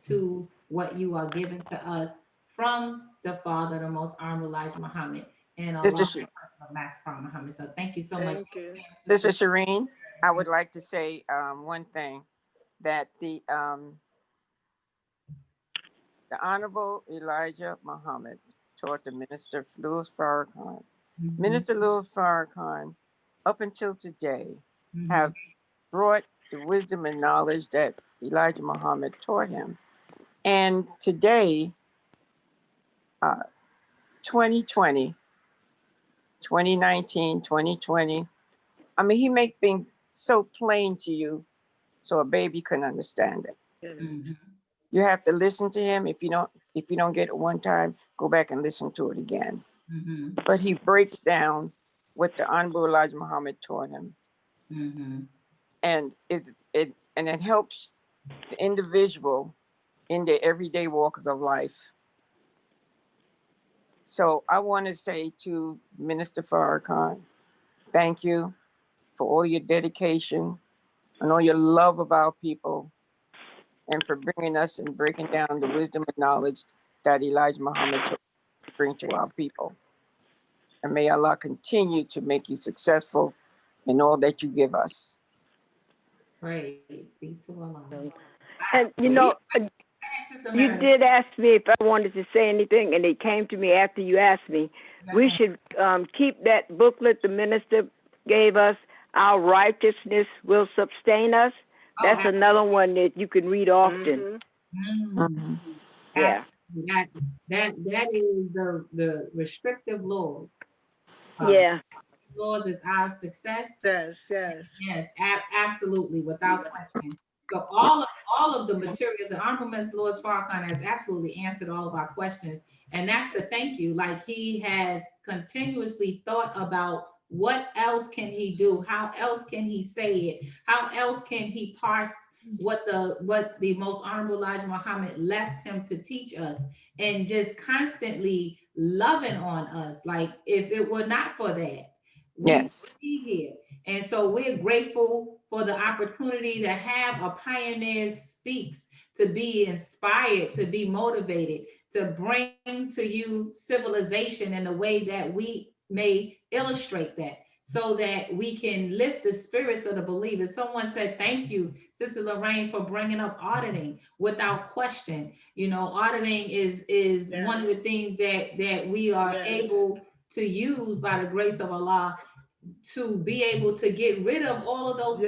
to what you are giving to us from the Father, the Most Honorable Elijah Muhammad, and Allah, Sister, of Master Prophet Muhammad. So thank you so much. Thank you. Sister Shireen, I would like to say one thing, that the Honorable Elijah Muhammad taught the Minister Louis Farrakhan. Minister Louis Farrakhan, up until today, have brought the wisdom and knowledge that Elijah Muhammad taught him. And today, 2020, 2019, 2020, I mean, he make things so plain to you so a baby can understand it. Mhm. You have to listen to him. If you don't get it one time, go back and listen to it again. Mhm. But he breaks down what the Honorable Elijah Muhammad taught him. Mhm. And it helps the individual in their everyday walks of life. So I want to say to Minister Farrakhan, thank you for all your dedication and all your love of our people, and for bringing us and breaking down the wisdom and knowledge that Elijah Muhammad took to bring to our people. And may Allah continue to make you successful in all that you give us. Praise be to Allah. And Sister you Meredith. did ask me if I wanted to say anything, and it came to me after you asked me. We should keep that booklet the minister gave us, Our Righteousness Will Sustain Us. That's another one that you can read often. Mm. Yeah. That is the restrictive laws. Yeah. Laws is our success. Yes. Yes, absolutely, without question. So all of the material, the Honorable Minister Louis Farrakhan has absolutely answered all of our questions. And that's the thank you. Like, he has continuously thought about what else can he do? How else can he say it? How else can he parse what the Most Honorable Elijah Muhammad left him to teach us, and just constantly loving on us. Like, if it were not for that, we would be here. And so we're grateful for the opportunity to have a Pioneer Speaks, to be inspired, to be motivated, to bring to you civilization in a way that we may illustrate that, so that we can lift the spirits of the believers. Someone said, thank you, Sister Lorraine, for bringing up auditing. Without question, auditing is one of the things that we are able to use by the grace of Allah, to be able to get rid of all of those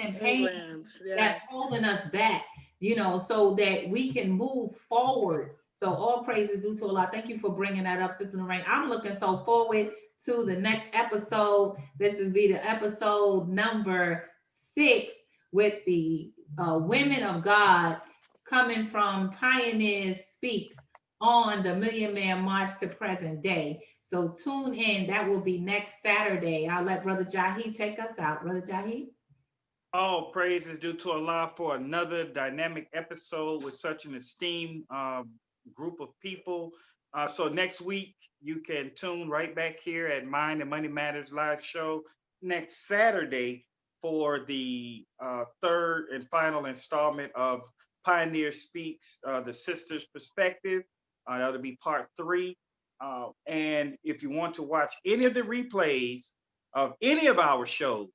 and pain that's holding us back, so that we can move forward. So all praises due to Allah. Thank you for bringing that up, Sister Lorraine. I'm looking so forward to the next episode. This is be the episode number 6 with the women of God coming from Pioneers Speaks on the Million Man March to present day. So tune in. That will be next Saturday. I'll let Brother Jahi take us out. Brother Jahi. All praise is due to Allah for another dynamic episode with such an esteemed group of people. So next week, you can tune right back here at Mind and Money Matters live show next Saturday for the third and final installment of Pioneer Speaks, the Sisters Perspective. That'll be part 3. And if you want to watch any of the replays of any of our shows,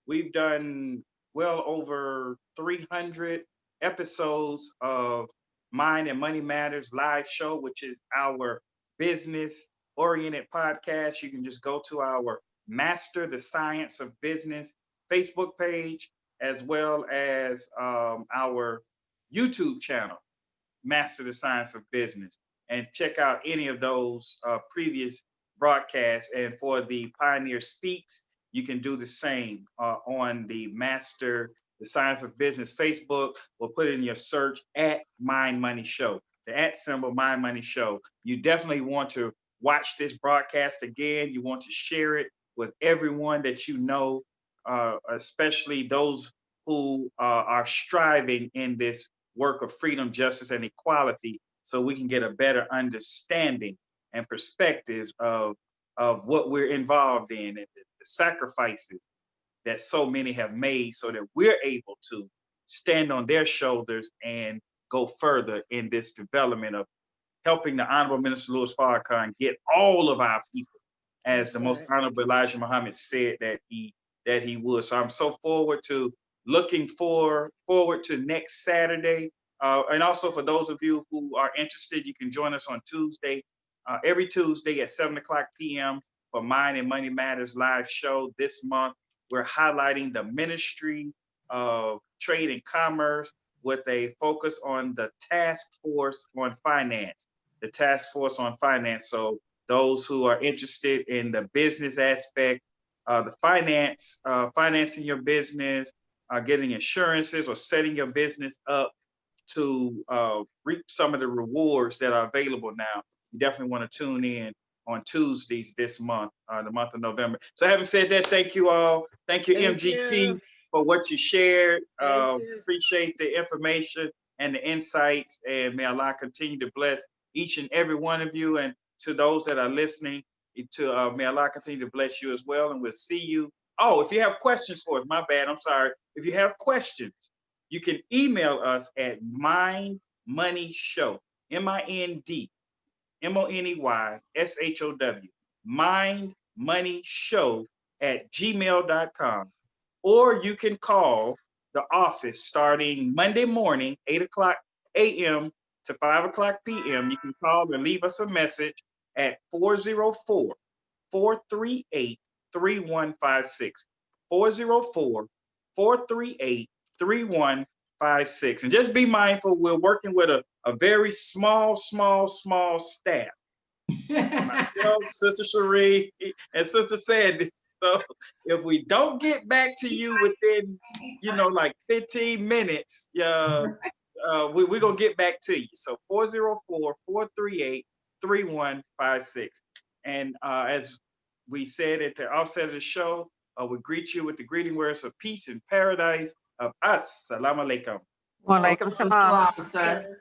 we've done well over 300 episodes of Mind and Money Matters live show, which is our business oriented podcast. You can just go to our Master the Science of Business Facebook page, as well as our YouTube channel, Master the Science of Business, and check out any of those previous broadcasts. And for the Pioneer Speaks, you can do the same on the Master the Science of Business Facebook. We'll put it in your search at Mind Money Show, the at symbol Mind Money Show. You definitely want to watch this broadcast again. You want to share it with everyone that you know, especially those who are striving in this work of freedom, justice, and equality, so we can get a better understanding and perspectives of what we're involved in and the sacrifices that so many have made so that we're able to stand on their shoulders and go further in this development of helping the Honorable Minister Louis Farrakhan get all of our people, as the Most Honorable Elijah Muhammad said that he would. So I'm so looking forward to next Saturday. And also for those of you who are interested, you can join us on Tuesday, every Tuesday at 7:00 p.m. for Mind and Money Matters live show. This month, we're highlighting the Ministry of Trade and Commerce with a focus on the Task Force on Finance, the Task Force on Finance. So those who are interested in the business aspect, the financing your business, getting insurances, or setting your business up to reap some of the rewards that are available now, you definitely want to tune in on Tuesdays this month, the month of November. So having said that, thank you all. Thank you, MGT, for what you shared. Appreciate the information and the insights, and may Allah continue to bless each and every one of you. And to those that are listening, may Allah continue to bless you as well. And we'll see you. Oh, if you have questions for us, my bad, I'm sorry. If you have questions, you can email us at mindmoneyshow, MINDMONEYSHOW, mindmoneyshow@gmail.com. Or you can call the office starting Monday morning, 8:00 a.m. to 5:00 p.m. You can call and leave us a message at 404-438-3156. 404-438-3156. And just be mindful, we're working with a very small staff. Myself, Sister Cherie, and Sister Sandy. So if we don't get back to you within, like 15 minutes, we're going to get back to you. So 404-438-3156. And as we said at the outset of the show, we greet you with the greeting words of peace and paradise of Assalamu alaikum. Wa alaikum salam. Sir.